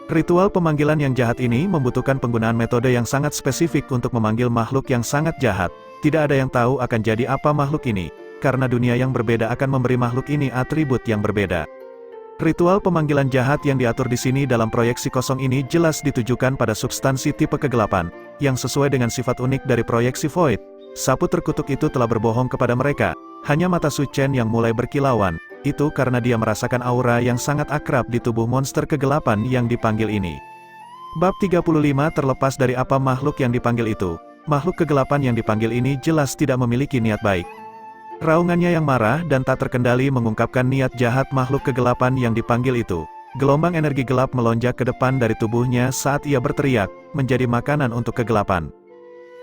Ritual pemanggilan yang jahat ini membutuhkan penggunaan metode yang sangat spesifik untuk memanggil makhluk yang sangat jahat. Tidak ada yang tahu akan jadi apa makhluk ini, karena dunia yang berbeda akan memberi makhluk ini atribut yang berbeda. Ritual pemanggilan jahat yang diatur di sini dalam proyeksi kosong ini jelas ditujukan pada substansi tipe kegelapan, yang sesuai dengan sifat unik dari proyeksi void. Sapu terkutuk itu telah berbohong kepada mereka, hanya mata Su Chen yang mulai berkilauan, itu karena dia merasakan aura yang sangat akrab di tubuh monster kegelapan yang dipanggil ini. Bab 35 terlepas dari apa makhluk yang dipanggil itu, makhluk kegelapan yang dipanggil ini jelas tidak memiliki niat baik. Raungannya yang marah dan tak terkendali mengungkapkan niat jahat makhluk kegelapan yang dipanggil itu. Gelombang energi gelap melonjak ke depan dari tubuhnya saat ia berteriak, menjadi makanan untuk kegelapan.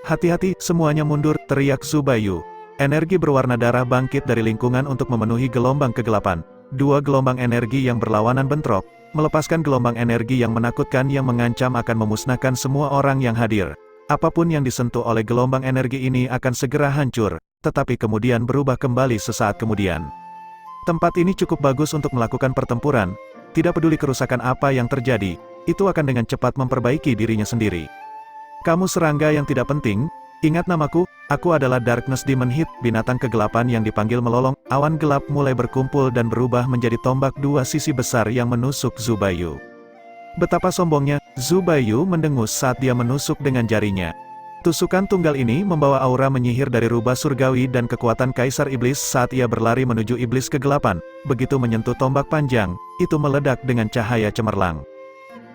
"Hati-hati, semuanya mundur," teriak Zhu Baiyu. Energi berwarna darah bangkit dari lingkungan untuk memenuhi gelombang kegelapan. Dua gelombang energi yang berlawanan bentrok, melepaskan gelombang energi yang menakutkan yang mengancam akan memusnahkan semua orang yang hadir. Apapun yang disentuh oleh gelombang energi ini akan segera hancur, tetapi kemudian berubah kembali sesaat kemudian. Tempat ini cukup bagus untuk melakukan pertempuran, tidak peduli kerusakan apa yang terjadi, itu akan dengan cepat memperbaiki dirinya sendiri. "Kamu serangga yang tidak penting, ingat namaku, aku adalah Darkness Demon Heat." Binatang kegelapan yang dipanggil melolong, awan gelap mulai berkumpul dan berubah menjadi tombak dua sisi besar yang menusuk Zhu Baiyu. Betapa sombongnya, Zhu Baiyu mendengus saat dia menusuk dengan jarinya. Tusukan tunggal ini membawa aura menyihir dari rubah surgawi dan kekuatan Kaisar Iblis saat ia berlari menuju iblis kegelapan. Begitu menyentuh tombak panjang, itu meledak dengan cahaya cemerlang.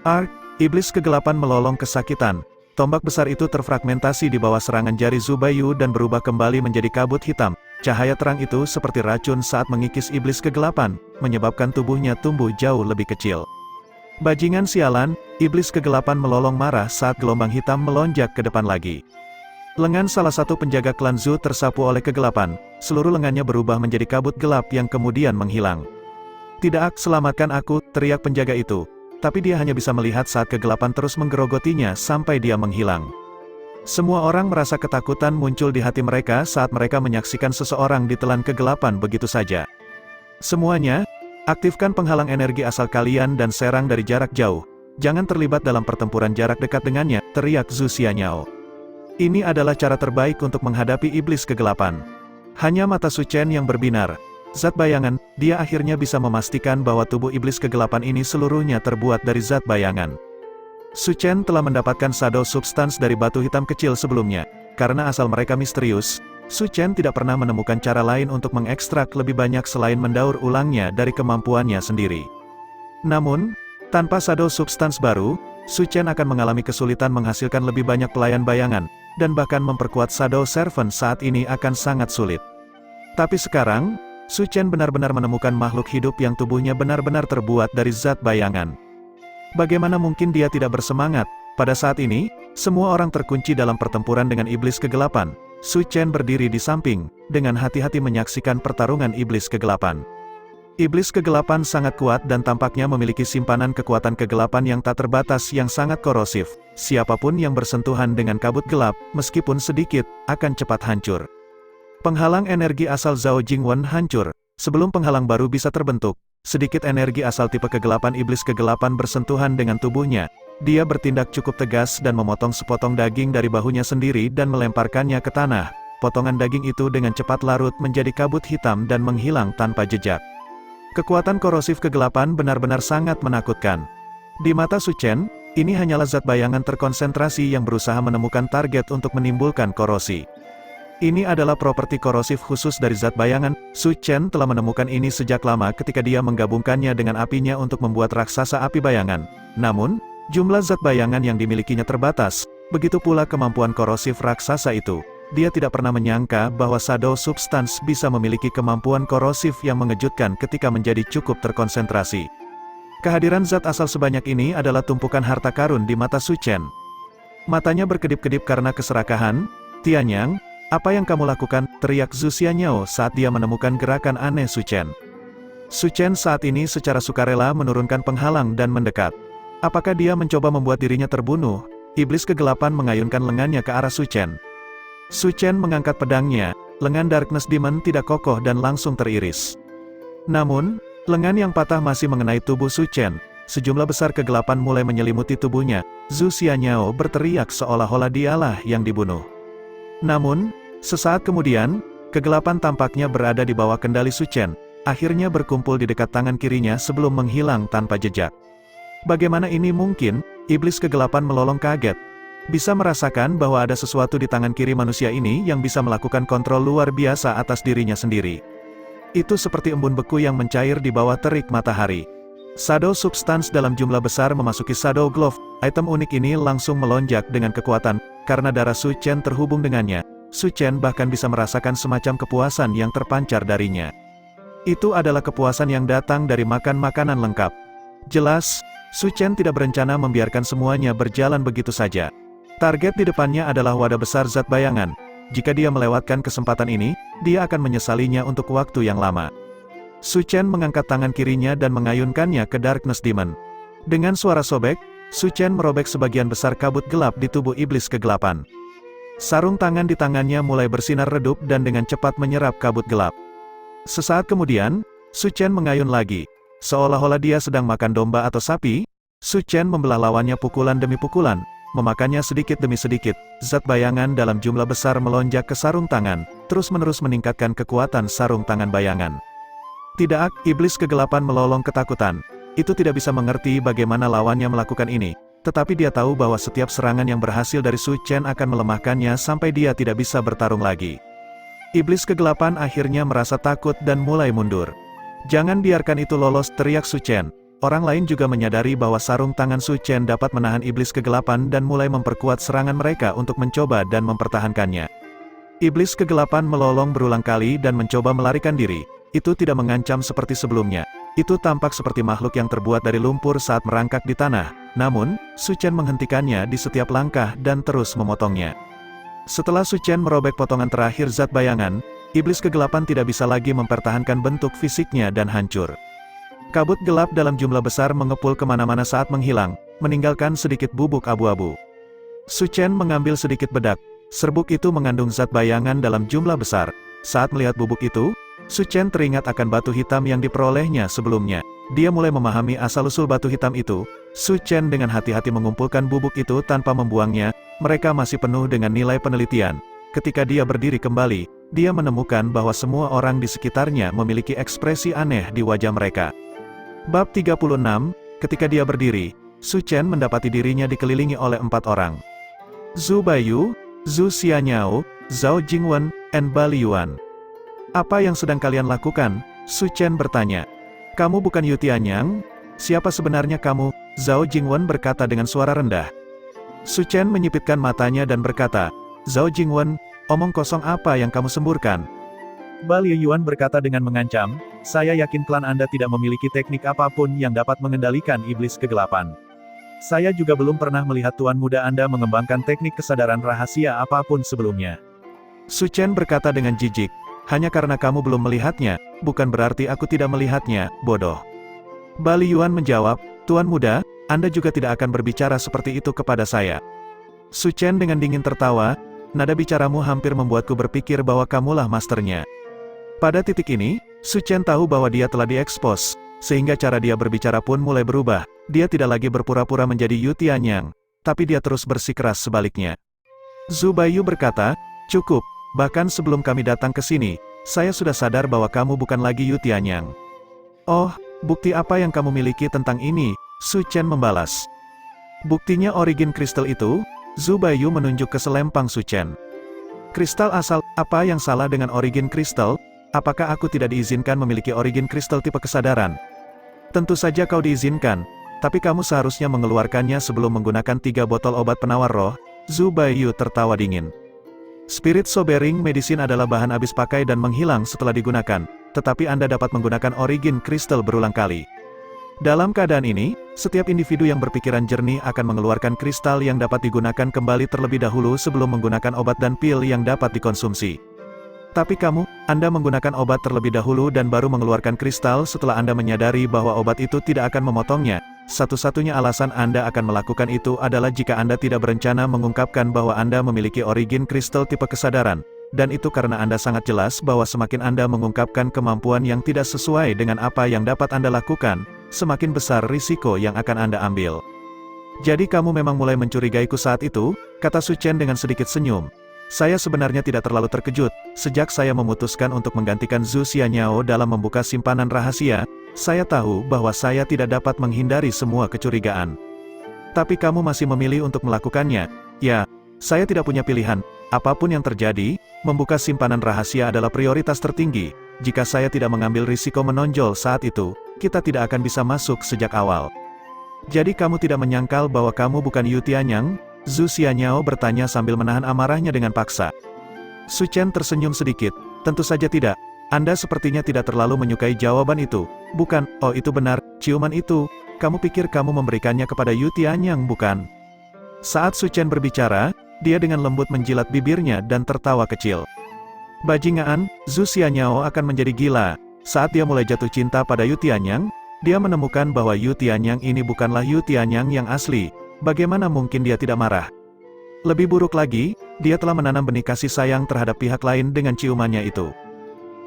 Ark, iblis kegelapan melolong kesakitan. Tombak besar itu terfragmentasi di bawah serangan jari Zhu Baiyu dan berubah kembali menjadi kabut hitam. Cahaya terang itu seperti racun saat mengikis iblis kegelapan, menyebabkan tubuhnya tumbuh jauh lebih kecil. Bajingan sialan, iblis kegelapan melolong marah saat gelombang hitam melonjak ke depan lagi. Lengan salah satu penjaga klan Zhu tersapu oleh kegelapan, seluruh lengannya berubah menjadi kabut gelap yang kemudian menghilang. "Tidak, selamatkan aku," teriak penjaga itu. Tapi dia hanya bisa melihat saat kegelapan terus menggerogotinya sampai dia menghilang. Semua orang merasa ketakutan muncul di hati mereka saat mereka menyaksikan seseorang ditelan kegelapan begitu saja. "Semuanya, aktifkan penghalang energi asal kalian dan serang dari jarak jauh. Jangan terlibat dalam pertempuran jarak dekat dengannya," teriak Zhu Xianyao. Ini adalah cara terbaik untuk menghadapi iblis kegelapan. Hanya mata Su Chen yang berbinar. zat bayangan, dia akhirnya bisa memastikan bahwa tubuh iblis kegelapan ini seluruhnya terbuat dari zat bayangan. Su Chen telah mendapatkan shadow substance dari batu hitam kecil sebelumnya. Karena asal mereka misterius, Su Chen tidak pernah menemukan cara lain untuk mengekstrak lebih banyak selain mendaur ulangnya dari kemampuannya sendiri. Namun, tanpa shadow substance baru, Su Chen akan mengalami kesulitan menghasilkan lebih banyak pelayan bayangan, dan bahkan memperkuat shadow servant saat ini akan sangat sulit. Tapi sekarang, Su Chen benar-benar menemukan makhluk hidup yang tubuhnya benar-benar terbuat dari zat bayangan. Bagaimana mungkin dia tidak bersemangat? Pada saat ini, semua orang terkunci dalam pertempuran dengan iblis kegelapan. Su Chen berdiri di samping, dengan hati-hati menyaksikan pertarungan iblis kegelapan. Iblis kegelapan sangat kuat dan tampaknya memiliki simpanan kekuatan kegelapan yang tak terbatas yang sangat korosif. Siapapun yang bersentuhan dengan kabut gelap, meskipun sedikit, akan cepat hancur. Penghalang energi asal Zhao Jingwen hancur. Sebelum penghalang baru bisa terbentuk, sedikit energi asal tipe kegelapan iblis kegelapan bersentuhan dengan tubuhnya. Dia bertindak cukup tegas dan memotong sepotong daging dari bahunya sendiri dan melemparkannya ke tanah. Potongan daging itu dengan cepat larut menjadi kabut hitam dan menghilang tanpa jejak. Kekuatan korosif kegelapan benar-benar sangat menakutkan. Di mata Su Chen, ini hanyalah zat bayangan terkonsentrasi yang berusaha menemukan target untuk menimbulkan korosi. Ini adalah properti korosif khusus dari zat bayangan. Su Chen telah menemukan ini sejak lama ketika dia menggabungkannya dengan apinya untuk membuat raksasa api bayangan. Namun, jumlah zat bayangan yang dimilikinya terbatas, begitu pula kemampuan korosif raksasa itu. Dia tidak pernah menyangka bahwa shadow substance bisa memiliki kemampuan korosif yang mengejutkan ketika menjadi cukup terkonsentrasi. Kehadiran zat asal sebanyak ini adalah tumpukan harta karun di mata Su Chen. Matanya berkedip-kedip karena keserakahan. "Tianyang, apa yang kamu lakukan?" teriak Zhu Xianyao saat dia menemukan gerakan aneh Su Chen. Su Chen saat ini secara sukarela menurunkan penghalang dan mendekat. Apakah dia mencoba membuat dirinya terbunuh? Iblis kegelapan mengayunkan lengannya ke arah Su Chen. Su Chen mengangkat pedangnya, lengan Darkness Demon tidak kokoh dan langsung teriris. Namun, lengan yang patah masih mengenai tubuh Su Chen. Sejumlah besar kegelapan mulai menyelimuti tubuhnya. Zhu Xianyao berteriak seolah-olah dialah yang dibunuh. Namun, sesaat kemudian, kegelapan tampaknya berada di bawah kendali Su Chen, akhirnya berkumpul di dekat tangan kirinya sebelum menghilang tanpa jejak. Bagaimana ini mungkin? Iblis kegelapan melolong kaget. Bisa merasakan bahwa ada sesuatu di tangan kiri manusia ini yang bisa melakukan kontrol luar biasa atas dirinya sendiri. Itu seperti embun beku yang mencair di bawah terik matahari. Shadow Substance dalam jumlah besar memasuki Shadow Glove. Item unik ini langsung melonjak dengan kekuatan. Karena darah Su Chen terhubung dengannya, Su Chen bahkan bisa merasakan semacam kepuasan yang terpancar darinya. Itu adalah kepuasan yang datang dari makan makanan lengkap. Jelas, Su Chen tidak berencana membiarkan semuanya berjalan begitu saja. Target di depannya adalah wadah besar zat bayangan. Jika dia melewatkan kesempatan ini, dia akan menyesalinya untuk waktu yang lama. Su Chen mengangkat tangan kirinya dan mengayunkannya ke Darkness Demon. Dengan suara sobek, Su Chen merobek sebagian besar kabut gelap di tubuh iblis kegelapan. Sarung tangan di tangannya mulai bersinar redup dan dengan cepat menyerap kabut gelap. Sesaat kemudian, Su Chen mengayun lagi. Seolah-olah dia sedang makan domba atau sapi, Su Chen membelah lawannya pukulan demi pukulan, memakannya sedikit demi sedikit. Zat bayangan dalam jumlah besar melonjak ke sarung tangan, terus-menerus meningkatkan kekuatan sarung tangan bayangan. Tidak, iblis kegelapan melolong ketakutan. Itu tidak bisa mengerti bagaimana lawannya melakukan ini, tetapi dia tahu bahwa setiap serangan yang berhasil dari Su Chen akan melemahkannya sampai dia tidak bisa bertarung lagi. Iblis kegelapan akhirnya merasa takut dan mulai mundur. "Jangan biarkan itu lolos," teriak Su Chen. Orang lain juga menyadari bahwa sarung tangan Su Chen dapat menahan iblis kegelapan dan mulai memperkuat serangan mereka untuk mencoba dan mempertahankannya. Iblis kegelapan melolong berulang kali dan mencoba melarikan diri. Itu tidak mengancam seperti sebelumnya. Itu tampak seperti makhluk yang terbuat dari lumpur saat merangkak di tanah. Namun, Su Chen menghentikannya di setiap langkah dan terus memotongnya. Setelah Su Chen merobek potongan terakhir zat bayangan, iblis kegelapan tidak bisa lagi mempertahankan bentuk fisiknya dan hancur. Kabut gelap dalam jumlah besar mengepul kemana-mana saat menghilang, meninggalkan sedikit bubuk abu-abu. Su Chen mengambil sedikit bedak. Serbuk itu mengandung zat bayangan dalam jumlah besar. Saat melihat bubuk itu, Su Chen teringat akan batu hitam yang diperolehnya sebelumnya. Dia mulai memahami asal-usul batu hitam itu. Su Chen dengan hati-hati mengumpulkan bubuk itu tanpa membuangnya. Mereka masih penuh dengan nilai penelitian. Ketika dia berdiri kembali, dia menemukan bahwa semua orang di sekitarnya memiliki ekspresi aneh di wajah mereka. Bab 36, ketika dia berdiri, Su Chen mendapati dirinya dikelilingi oleh 4 orang. Zhu Baiyu, Zhu Xianyao, Zhao Jingwen, dan Ba Liyuan. Apa yang sedang kalian lakukan? Su Chen bertanya. Kamu bukan Yu Tianyang? Siapa sebenarnya kamu? Zhao Jingwen berkata dengan suara rendah. Su Chen menyipitkan matanya dan berkata, Zhao Jingwen, omong kosong apa yang kamu semburkan? Ba Liyuan berkata dengan mengancam, saya yakin klan Anda tidak memiliki teknik apapun yang dapat mengendalikan iblis kegelapan. Saya juga belum pernah melihat tuan muda Anda mengembangkan teknik kesadaran rahasia apapun sebelumnya. Su Chen berkata dengan jijik, hanya karena kamu belum melihatnya, bukan berarti aku tidak melihatnya, bodoh. Ba Liyuan menjawab, Tuan muda, Anda juga tidak akan berbicara seperti itu kepada saya. Su Chen dengan dingin tertawa, nada bicaramu hampir membuatku berpikir bahwa kamulah masternya. Pada titik ini, Su Chen tahu bahwa dia telah diekspos, sehingga cara dia berbicara pun mulai berubah. Dia tidak lagi berpura-pura menjadi Yu Tianyang, tapi dia terus bersikeras sebaliknya. Zhu Baiyu berkata, cukup, bahkan sebelum kami datang ke sini, saya sudah sadar bahwa kamu bukan lagi Yu Tianyang. Oh, bukti apa yang kamu miliki tentang ini? Su Chen membalas. Buktinya origin kristal itu? Zhu Baiyu menunjuk ke selempang Su Chen. Kristal asal, apa yang salah dengan origin kristal? Apakah aku tidak diizinkan memiliki origin kristal tipe kesadaran? Tentu saja kau diizinkan, tapi kamu seharusnya mengeluarkannya sebelum menggunakan 3 botol obat penawar roh. Zhu Baiyu tertawa dingin. Spirit Sobering Medicine adalah bahan habis pakai dan menghilang setelah digunakan, tetapi Anda dapat menggunakan origin kristal berulang kali. Dalam keadaan ini, setiap individu yang berpikiran jernih akan mengeluarkan kristal yang dapat digunakan kembali terlebih dahulu sebelum menggunakan obat dan pil yang dapat dikonsumsi. Tapi kamu, Anda menggunakan obat terlebih dahulu dan baru mengeluarkan kristal setelah Anda menyadari bahwa obat itu tidak akan memotongnya. Satu-satunya alasan Anda akan melakukan itu adalah jika Anda tidak berencana mengungkapkan bahwa Anda memiliki origin kristal tipe kesadaran. Dan itu karena Anda sangat jelas bahwa semakin Anda mengungkapkan kemampuan yang tidak sesuai dengan apa yang dapat Anda lakukan, semakin besar risiko yang akan Anda ambil. Jadi kamu memang mulai mencurigaiku saat itu, kata Su Chen dengan sedikit senyum. Saya sebenarnya tidak terlalu terkejut, sejak saya memutuskan untuk menggantikan Zhu Xianyao dalam membuka simpanan rahasia, saya tahu bahwa saya tidak dapat menghindari semua kecurigaan. Tapi kamu masih memilih untuk melakukannya. Ya, saya tidak punya pilihan. Apapun yang terjadi, membuka simpanan rahasia adalah prioritas tertinggi. Jika saya tidak mengambil risiko menonjol saat itu, kita tidak akan bisa masuk sejak awal. Jadi kamu tidak menyangkal bahwa kamu bukan Yu Tianyang? Zhu Xianyao bertanya sambil menahan amarahnya dengan paksa. Su Chen tersenyum sedikit, tentu saja tidak. Anda sepertinya tidak terlalu menyukai jawaban itu. Bukan, oh itu benar, ciuman itu. Kamu pikir kamu memberikannya kepada Yu Tianyang bukan? Saat Su Chen berbicara, dia dengan lembut menjilat bibirnya dan tertawa kecil. Bajingan, Zhu Xianyao akan menjadi gila. Saat dia mulai jatuh cinta pada Yu Tianyang, dia menemukan bahwa Yu Tianyang ini bukanlah Yu Tianyang yang asli. Bagaimana mungkin dia tidak marah? Lebih buruk lagi, dia telah menanam benih kasih sayang terhadap pihak lain dengan ciumannya itu.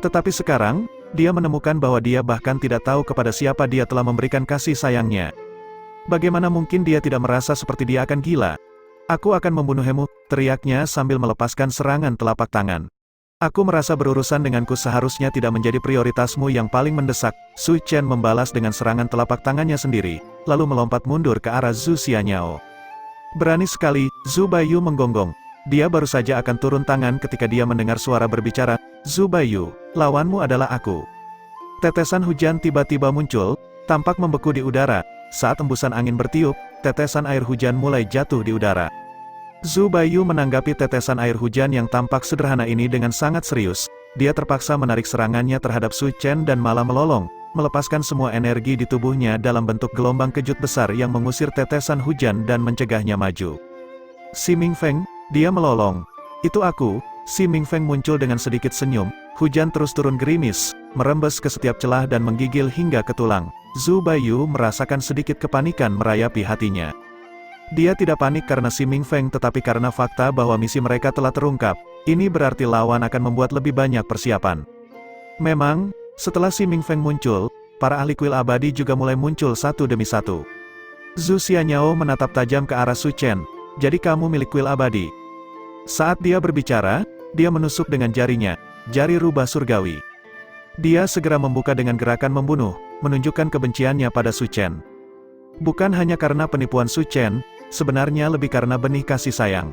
Tetapi sekarang, dia menemukan bahwa dia bahkan tidak tahu kepada siapa dia telah memberikan kasih sayangnya. Bagaimana mungkin dia tidak merasa seperti dia akan gila? Aku akan membunuhmu, teriaknya sambil melepaskan serangan telapak tangan. Aku merasa berurusan denganku seharusnya tidak menjadi prioritasmu yang paling mendesak. Su Chen membalas dengan serangan telapak tangannya sendiri, lalu melompat mundur ke arah Zhu Xianyao. Berani sekali, Zhu Baiyu menggonggong. Dia baru saja akan turun tangan ketika dia mendengar suara berbicara, Zhu Baiyu, lawanmu adalah aku. Tetesan hujan tiba-tiba muncul, tampak membeku di udara. Saat embusan angin bertiup, tetesan air hujan mulai jatuh di udara. Zhu Baiyu menanggapi tetesan air hujan yang tampak sederhana ini dengan sangat serius. Dia terpaksa menarik serangannya terhadap Su Chen dan malah melolong, melepaskan semua energi di tubuhnya dalam bentuk gelombang kejut besar yang mengusir tetesan hujan dan mencegahnya maju. Si Mingfeng, dia melolong. Itu aku. Si Mingfeng muncul dengan sedikit senyum. Hujan terus turun gerimis, merembes ke setiap celah dan menggigil hingga ke tulang. Zhu Baiyu merasakan sedikit kepanikan merayapi hatinya. Dia tidak panik karena si Mingfeng tetapi karena fakta bahwa misi mereka telah terungkap. Ini berarti lawan akan membuat lebih banyak persiapan. Memang, setelah si Mingfeng muncul, para ahli kuil abadi juga mulai muncul satu demi satu. Zhu Xianyao menatap tajam ke arah Su Chen. Jadi kamu milik kuil abadi. Saat dia berbicara, dia menusuk dengan jarinya. jari rubah surgawi. Dia segera membuka dengan gerakan membunuh, menunjukkan kebenciannya pada Su Chen. Bukan hanya karena penipuan Su Chen, sebenarnya lebih karena benih kasih sayang.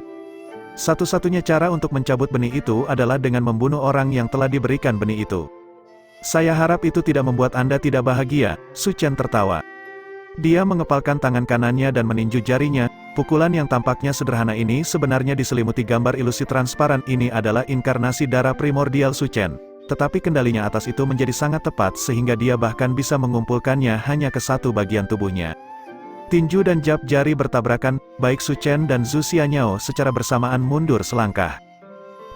Satu-satunya cara untuk mencabut benih itu adalah dengan membunuh orang yang telah diberikan benih itu. Saya harap itu tidak membuat Anda tidak bahagia, Su Chen tertawa. Dia mengepalkan tangan kanannya dan meninju jarinya. Pukulan yang tampaknya sederhana ini sebenarnya diselimuti gambar ilusi transparan. Ini adalah inkarnasi darah primordial Su Chen. Tetapi kendalinya atas itu menjadi sangat tepat sehingga dia bahkan bisa mengumpulkannya hanya ke satu bagian tubuhnya. Tinju dan jab jari bertabrakan, baik Su Chen dan Zhu Xianyao secara bersamaan mundur selangkah.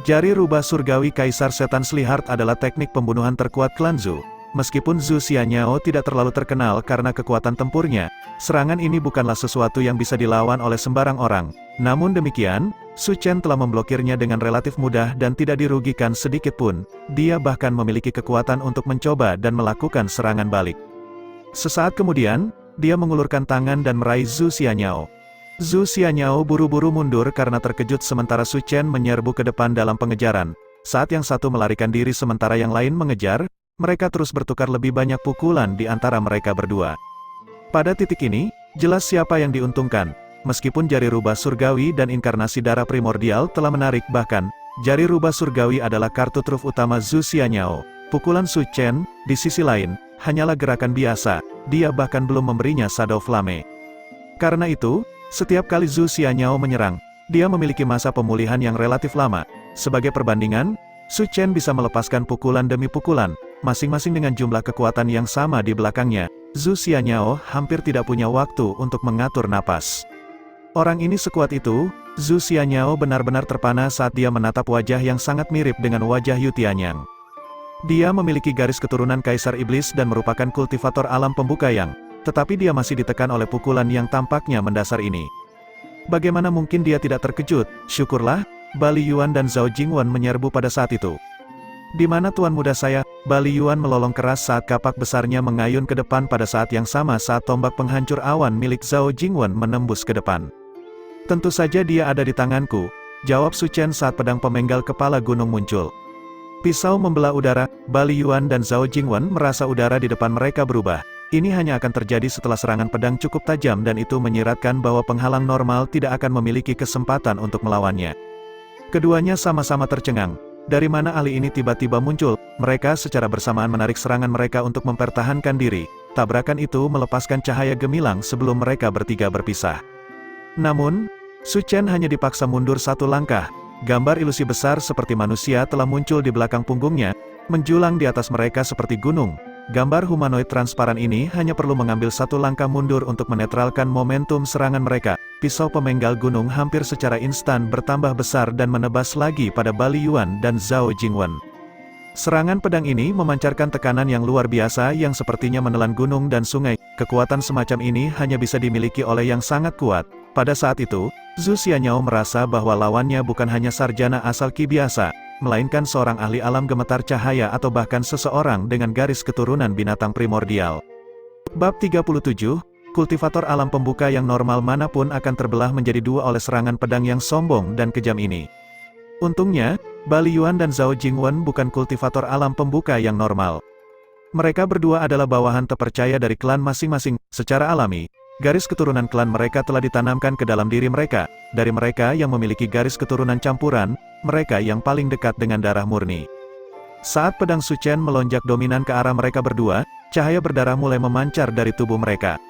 Jari rubah surgawi Kaisar Setan Slihard adalah teknik pembunuhan terkuat klan Zhu. Meskipun Zhu Xianyao tidak terlalu terkenal karena kekuatan tempurnya, serangan ini bukanlah sesuatu yang bisa dilawan oleh sembarang orang. Namun demikian, Su Chen telah memblokirnya dengan relatif mudah dan tidak dirugikan sedikit pun. Dia bahkan memiliki kekuatan untuk mencoba dan melakukan serangan balik. Sesaat kemudian, dia mengulurkan tangan dan meraih Zhu Xianyao. Zhu Xianyao buru-buru mundur karena terkejut sementara Su Chen menyerbu ke depan dalam pengejaran. Saat yang satu melarikan diri sementara yang lain mengejar, mereka terus bertukar lebih banyak pukulan di antara mereka berdua. Pada titik ini, jelas siapa yang diuntungkan. Meskipun jari rubah surgawi dan inkarnasi darah primordial telah menarik, bahkan, jari rubah surgawi adalah kartu truf utama Zhu Xianyao. Pukulan Su Chen, di sisi lain, hanyalah gerakan biasa. Dia bahkan belum memberinya Shadow Flame. Karena itu, setiap kali Zhu Xianyao menyerang, dia memiliki masa pemulihan yang relatif lama. Sebagai perbandingan, Su Chen bisa melepaskan pukulan demi pukulan, masing-masing dengan jumlah kekuatan yang sama di belakangnya. Zhu Xianyao hampir tidak punya waktu untuk mengatur napas. Orang ini sekuat itu. Zhu Xianyao benar-benar terpana saat dia menatap wajah yang sangat mirip dengan wajah Yu Tianyang. Dia memiliki garis keturunan Kaisar Iblis dan merupakan kultivator alam pembuka yang, tetapi dia masih ditekan oleh pukulan yang tampaknya mendasar ini. Bagaimana mungkin dia tidak terkejut? Syukurlah, Bali Yuan dan Zhao Jingwen menyerbu pada saat itu. Di mana tuan muda saya? Bali Yuan melolong keras saat kapak besarnya mengayun ke depan pada saat yang sama saat tombak penghancur awan milik Zhao Jingwen menembus ke depan. Tentu saja dia ada di tanganku, jawab Su Chen saat pedang pemenggal kepala gunung muncul. Pisau membelah udara, Bali Yuan dan Zhao Jingwen merasa udara di depan mereka berubah. Ini hanya akan terjadi setelah serangan pedang cukup tajam dan itu menyiratkan bahwa penghalang normal tidak akan memiliki kesempatan untuk melawannya. Keduanya sama-sama tercengang. Dari mana ahli ini tiba-tiba muncul? Mereka secara bersamaan menarik serangan mereka untuk mempertahankan diri. Tabrakan itu melepaskan cahaya gemilang sebelum mereka bertiga berpisah. Namun, Su Chen hanya dipaksa mundur satu langkah. Gambar ilusi besar seperti manusia telah muncul di belakang punggungnya, menjulang di atas mereka seperti gunung. Gambar humanoid transparan ini hanya perlu mengambil satu langkah mundur untuk menetralkan momentum serangan mereka. Pisau pemenggal gunung hampir secara instan bertambah besar dan menebas lagi pada Bali Yuan dan Zhao Jingwen. Serangan pedang ini memancarkan tekanan yang luar biasa yang sepertinya menelan gunung dan sungai. Kekuatan semacam ini hanya bisa dimiliki oleh yang sangat kuat. Pada saat itu, Zhu Xianyao merasa bahwa lawannya bukan hanya sarjana asal Qi biasa, melainkan seorang ahli alam gemetar cahaya atau bahkan seseorang dengan garis keturunan binatang primordial. Bab 37, kultivator alam pembuka yang normal manapun akan terbelah menjadi dua oleh serangan pedang yang sombong dan kejam ini. Untungnya, Bali Yuan dan Zhao Jingwen bukan kultivator alam pembuka yang normal. Mereka berdua adalah bawahan terpercaya dari klan masing-masing. Secara alami, garis keturunan klan mereka telah ditanamkan ke dalam diri mereka. Dari mereka yang memiliki garis keturunan campuran, mereka yang paling dekat dengan darah murni. Saat pedang Su Chen melonjak dominan ke arah mereka berdua, cahaya berdarah mulai memancar dari tubuh mereka.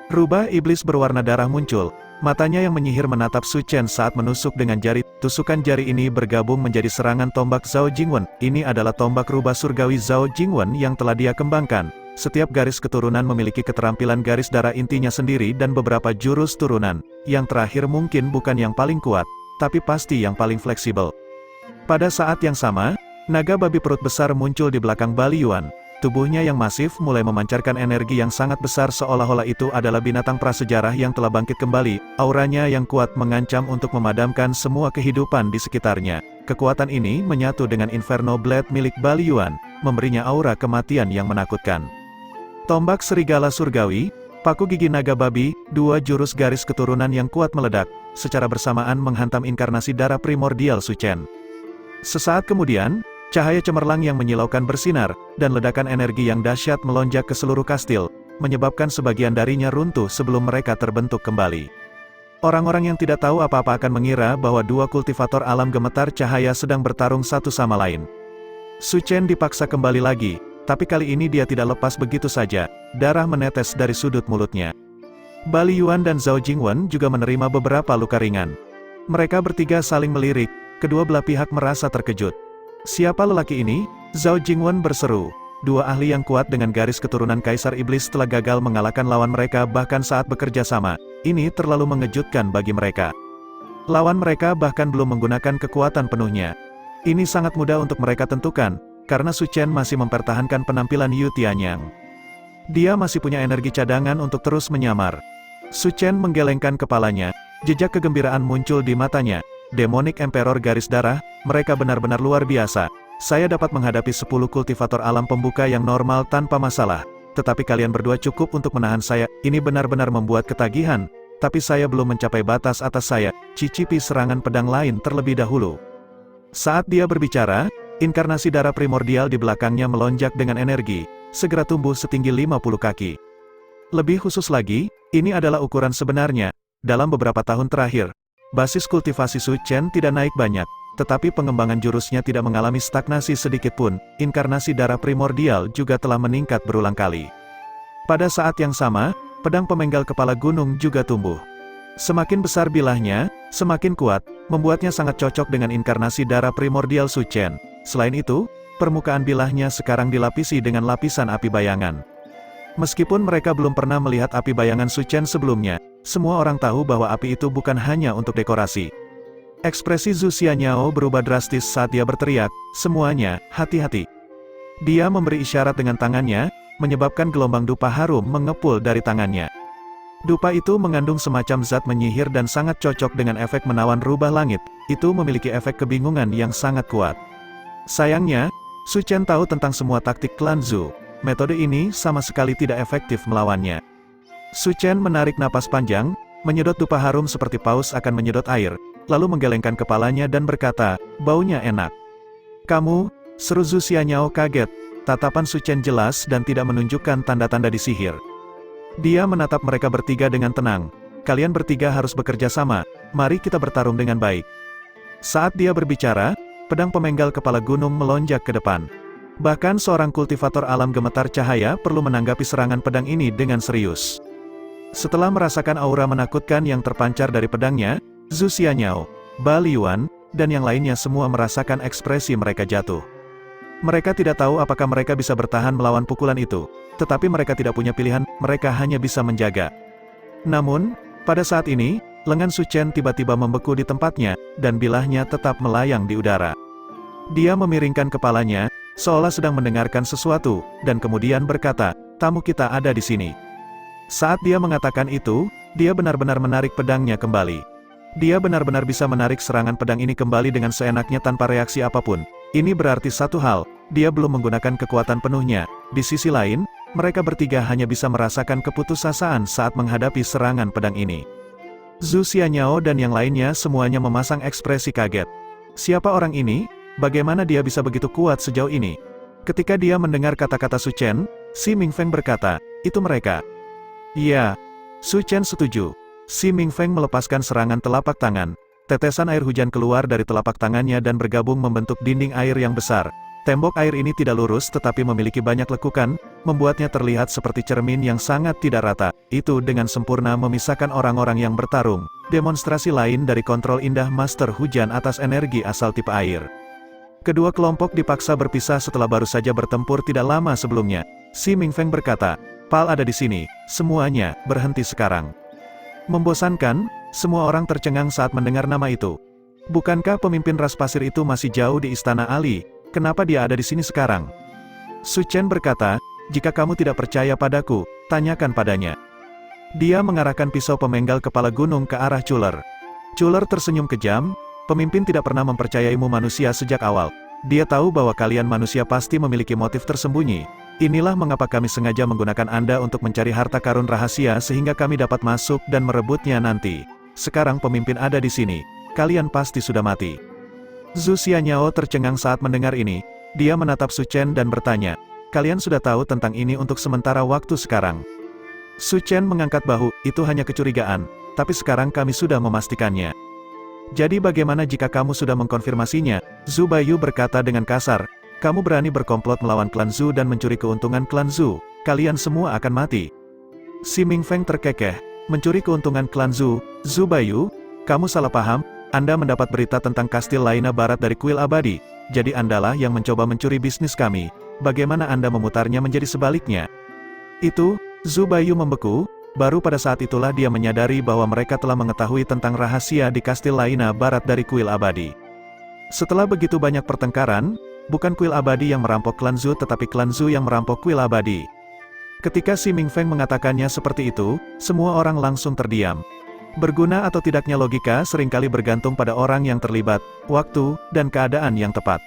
Rubah iblis berwarna darah muncul. Matanya yang menyihir menatap Su Chen saat menusuk dengan jari. Tusukan jari ini bergabung menjadi serangan tombak Zhao Jingwen. Ini adalah tombak rubah surgawi Zhao Jingwen yang telah dia kembangkan. Setiap garis keturunan memiliki keterampilan garis darah intinya sendiri dan beberapa jurus turunan. Yang terakhir mungkin bukan yang paling kuat, tapi pasti yang paling fleksibel. Pada saat yang sama, naga babi perut besar muncul di belakang Bali Yuan. Tubuhnya yang masif mulai memancarkan energi yang sangat besar seolah-olah itu adalah binatang prasejarah yang telah bangkit kembali. Auranya yang kuat mengancam untuk memadamkan semua kehidupan di sekitarnya. Kekuatan ini menyatu dengan Inferno Blade milik Bali Yuan, memberinya aura kematian yang menakutkan. Tombak serigala surgawi, paku gigi naga babi, dua jurus garis keturunan yang kuat meledak, secara bersamaan menghantam inkarnasi darah primordial Su Chen. Sesaat kemudian, Cahaya cemerlang yang menyilaukan bersinar, dan ledakan energi yang dahsyat melonjak ke seluruh kastil, menyebabkan sebagian darinya runtuh sebelum mereka terbentuk kembali. Orang-orang yang tidak tahu apa-apa akan mengira bahwa dua kultivator alam gemetar cahaya sedang bertarung satu sama lain. Su Chen dipaksa kembali lagi, tapi kali ini dia tidak lepas begitu saja, darah menetes dari sudut mulutnya. Bali Yuan dan Zhao Jingwen juga menerima beberapa luka ringan. Mereka bertiga saling melirik, kedua belah pihak merasa terkejut. Siapa lelaki ini? Zhao Jingwen berseru. Dua ahli yang kuat dengan garis keturunan Kaisar Iblis telah gagal mengalahkan lawan mereka bahkan saat bekerja sama. Ini terlalu mengejutkan bagi mereka. Lawan mereka bahkan belum menggunakan kekuatan penuhnya. Ini sangat mudah untuk mereka tentukan, karena Su Chen masih mempertahankan penampilan Yu Tianyang. Dia masih punya energi cadangan untuk terus menyamar. Su Chen menggelengkan kepalanya, jejak kegembiraan muncul di matanya. Demonic Emperor garis darah, mereka benar-benar luar biasa. Saya dapat menghadapi 10 kultivator alam pembuka yang normal tanpa masalah. Tetapi kalian berdua cukup untuk menahan saya, ini benar-benar membuat ketagihan. Tapi saya belum mencapai batas atas saya, cicipi serangan pedang lain terlebih dahulu. Saat dia berbicara, inkarnasi darah primordial di belakangnya melonjak dengan energi, segera tumbuh setinggi 50 kaki. Lebih khusus lagi, ini adalah ukuran sebenarnya. Dalam beberapa tahun terakhir, basis kultivasi Su Chen tidak naik banyak, tetapi pengembangan jurusnya tidak mengalami stagnasi sedikitpun. Inkarnasi darah primordial juga telah meningkat berulang kali. Pada saat yang sama, pedang pemenggal kepala gunung juga tumbuh. Semakin besar bilahnya, semakin kuat, membuatnya sangat cocok dengan inkarnasi darah primordial Su Chen. Selain itu, permukaan bilahnya sekarang dilapisi dengan lapisan api bayangan. Meskipun mereka belum pernah melihat api bayangan Su Chen sebelumnya, semua orang tahu bahwa api itu bukan hanya untuk dekorasi. Ekspresi Zhu Xianyao berubah drastis saat dia berteriak, "Semuanya, hati-hati." Dia memberi isyarat dengan tangannya, menyebabkan gelombang dupa harum mengepul dari tangannya. Dupa itu mengandung semacam zat menyihir dan sangat cocok dengan efek menawan rubah langit, itu memiliki efek kebingungan yang sangat kuat. Sayangnya, Su Chen tahu tentang semua taktik klan Zhu. Metode ini sama sekali tidak efektif melawannya. Su Chen menarik napas panjang, menyedot dupa harum seperti paus akan menyedot air, lalu menggelengkan kepalanya dan berkata, "Baunya enak." "Kamu?" seru Zhu Xianyao kaget. Tatapan Su Chen jelas dan tidak menunjukkan tanda-tanda disihir. Dia menatap mereka bertiga dengan tenang. "Kalian bertiga harus bekerja sama, mari kita bertarung dengan baik." Saat dia berbicara, pedang pemenggal kepala gunung melonjak ke depan. Bahkan seorang kultivator alam gemetar cahaya perlu menanggapi serangan pedang ini dengan serius. Setelah merasakan aura menakutkan yang terpancar dari pedangnya, Zhu Xianyao, Bali Yuan, dan yang lainnya semua merasakan ekspresi mereka jatuh. Mereka tidak tahu apakah mereka bisa bertahan melawan pukulan itu, tetapi mereka tidak punya pilihan, mereka hanya bisa menjaga. Namun, pada saat ini, lengan Su Chen tiba-tiba membeku di tempatnya, dan bilahnya tetap melayang di udara. Dia memiringkan kepalanya, seolah sedang mendengarkan sesuatu, dan kemudian berkata, "Tamu kita ada di sini." Saat dia mengatakan itu, dia benar-benar menarik pedangnya kembali. Dia benar-benar bisa menarik serangan pedang ini kembali dengan seenaknya tanpa reaksi apapun. Ini berarti satu hal, dia belum menggunakan kekuatan penuhnya. Di sisi lain, mereka bertiga hanya bisa merasakan keputusasaan saat menghadapi serangan pedang ini. Zhu Xianyao dan yang lainnya semuanya memasang ekspresi kaget. Siapa orang ini? Bagaimana dia bisa begitu kuat sejauh ini? Ketika dia mendengar kata-kata Su Chen, Si Mingfeng berkata, "Itu mereka." "Iya." Su Chen setuju. Si Mingfeng melepaskan serangan telapak tangan. Tetesan air hujan keluar dari telapak tangannya dan bergabung membentuk dinding air yang besar. Tembok air ini tidak lurus tetapi memiliki banyak lekukan, membuatnya terlihat seperti cermin yang sangat tidak rata. Itu dengan sempurna memisahkan orang-orang yang bertarung. Demonstrasi lain dari kontrol indah Master Hujan atas energi asal tipe air. Kedua kelompok dipaksa berpisah setelah baru saja bertempur tidak lama sebelumnya. Si Mingfeng berkata, "Pal ada di sini, semuanya, berhenti sekarang." Membosankan, semua orang tercengang saat mendengar nama itu. Bukankah pemimpin ras pasir itu masih jauh di Istana Ali? Kenapa dia ada di sini sekarang? Su Chen berkata, "Jika kamu tidak percaya padaku, tanyakan padanya." Dia mengarahkan pisau pemenggal kepala gunung ke arah Chuler. Chuler tersenyum kejam, "Pemimpin tidak pernah mempercayaimu manusia sejak awal. Dia tahu bahwa kalian manusia pasti memiliki motif tersembunyi. Inilah mengapa kami sengaja menggunakan Anda untuk mencari harta karun rahasia sehingga kami dapat masuk dan merebutnya nanti. Sekarang pemimpin ada di sini. Kalian pasti sudah mati." Zhu Xianyao tercengang saat mendengar ini. dia menatap Su Chen dan bertanya, kalian sudah tahu tentang ini untuk sementara waktu sekarang. Su Chen mengangkat bahu, itu hanya kecurigaan, tapi sekarang kami sudah memastikannya. Jadi bagaimana jika kamu sudah mengkonfirmasinya? Zhu Baiyu berkata dengan kasar, kamu berani berkomplot melawan klan Zhu dan mencuri keuntungan klan Zhu, kalian semua akan mati. Si Mingfeng terkekeh, mencuri keuntungan klan Zhu, Zhu Baiyu, kamu salah paham, Anda mendapat berita tentang kastil Laina Barat dari kuil abadi, jadi Andalah yang mencoba mencuri bisnis kami, bagaimana Anda memutarnya menjadi sebaliknya? Itu, Zhu Baiyu membeku, baru pada saat itulah dia menyadari bahwa mereka telah mengetahui tentang rahasia di kastil Laina Barat dari kuil abadi. Setelah begitu banyak pertengkaran, bukan kuil abadi yang merampok klan Zhu tetapi klan Zhu yang merampok kuil abadi. Ketika si Mingfeng mengatakannya seperti itu, semua orang langsung terdiam. Berguna atau tidaknya logika seringkali bergantung pada orang yang terlibat, waktu, dan keadaan yang tepat.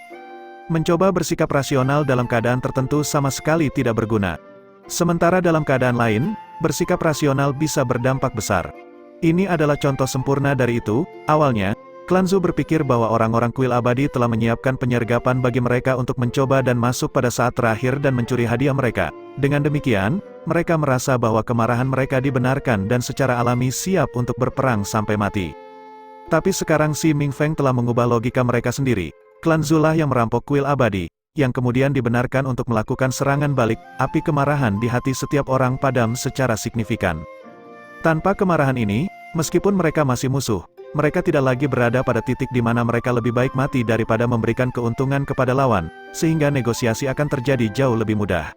Mencoba bersikap rasional dalam keadaan tertentu sama sekali tidak berguna. Sementara dalam keadaan lain, bersikap rasional bisa berdampak besar. Ini adalah contoh sempurna dari itu. Awalnya, klan Zhu berpikir bahwa orang-orang kuil abadi telah menyiapkan penyergapan bagi mereka untuk mencoba dan masuk pada saat terakhir dan mencuri hadiah mereka. Dengan demikian, mereka merasa bahwa kemarahan mereka dibenarkan dan secara alami siap untuk berperang sampai mati. Tapi sekarang si Mingfeng telah mengubah logika mereka sendiri. Klan Zhu lah yang merampok kuil abadi, yang kemudian dibenarkan untuk melakukan serangan balik. Api kemarahan di hati setiap orang padam secara signifikan. Tanpa kemarahan ini, meskipun mereka masih musuh, mereka tidak lagi berada pada titik di mana mereka lebih baik mati daripada memberikan keuntungan kepada lawan, sehingga negosiasi akan terjadi jauh lebih mudah.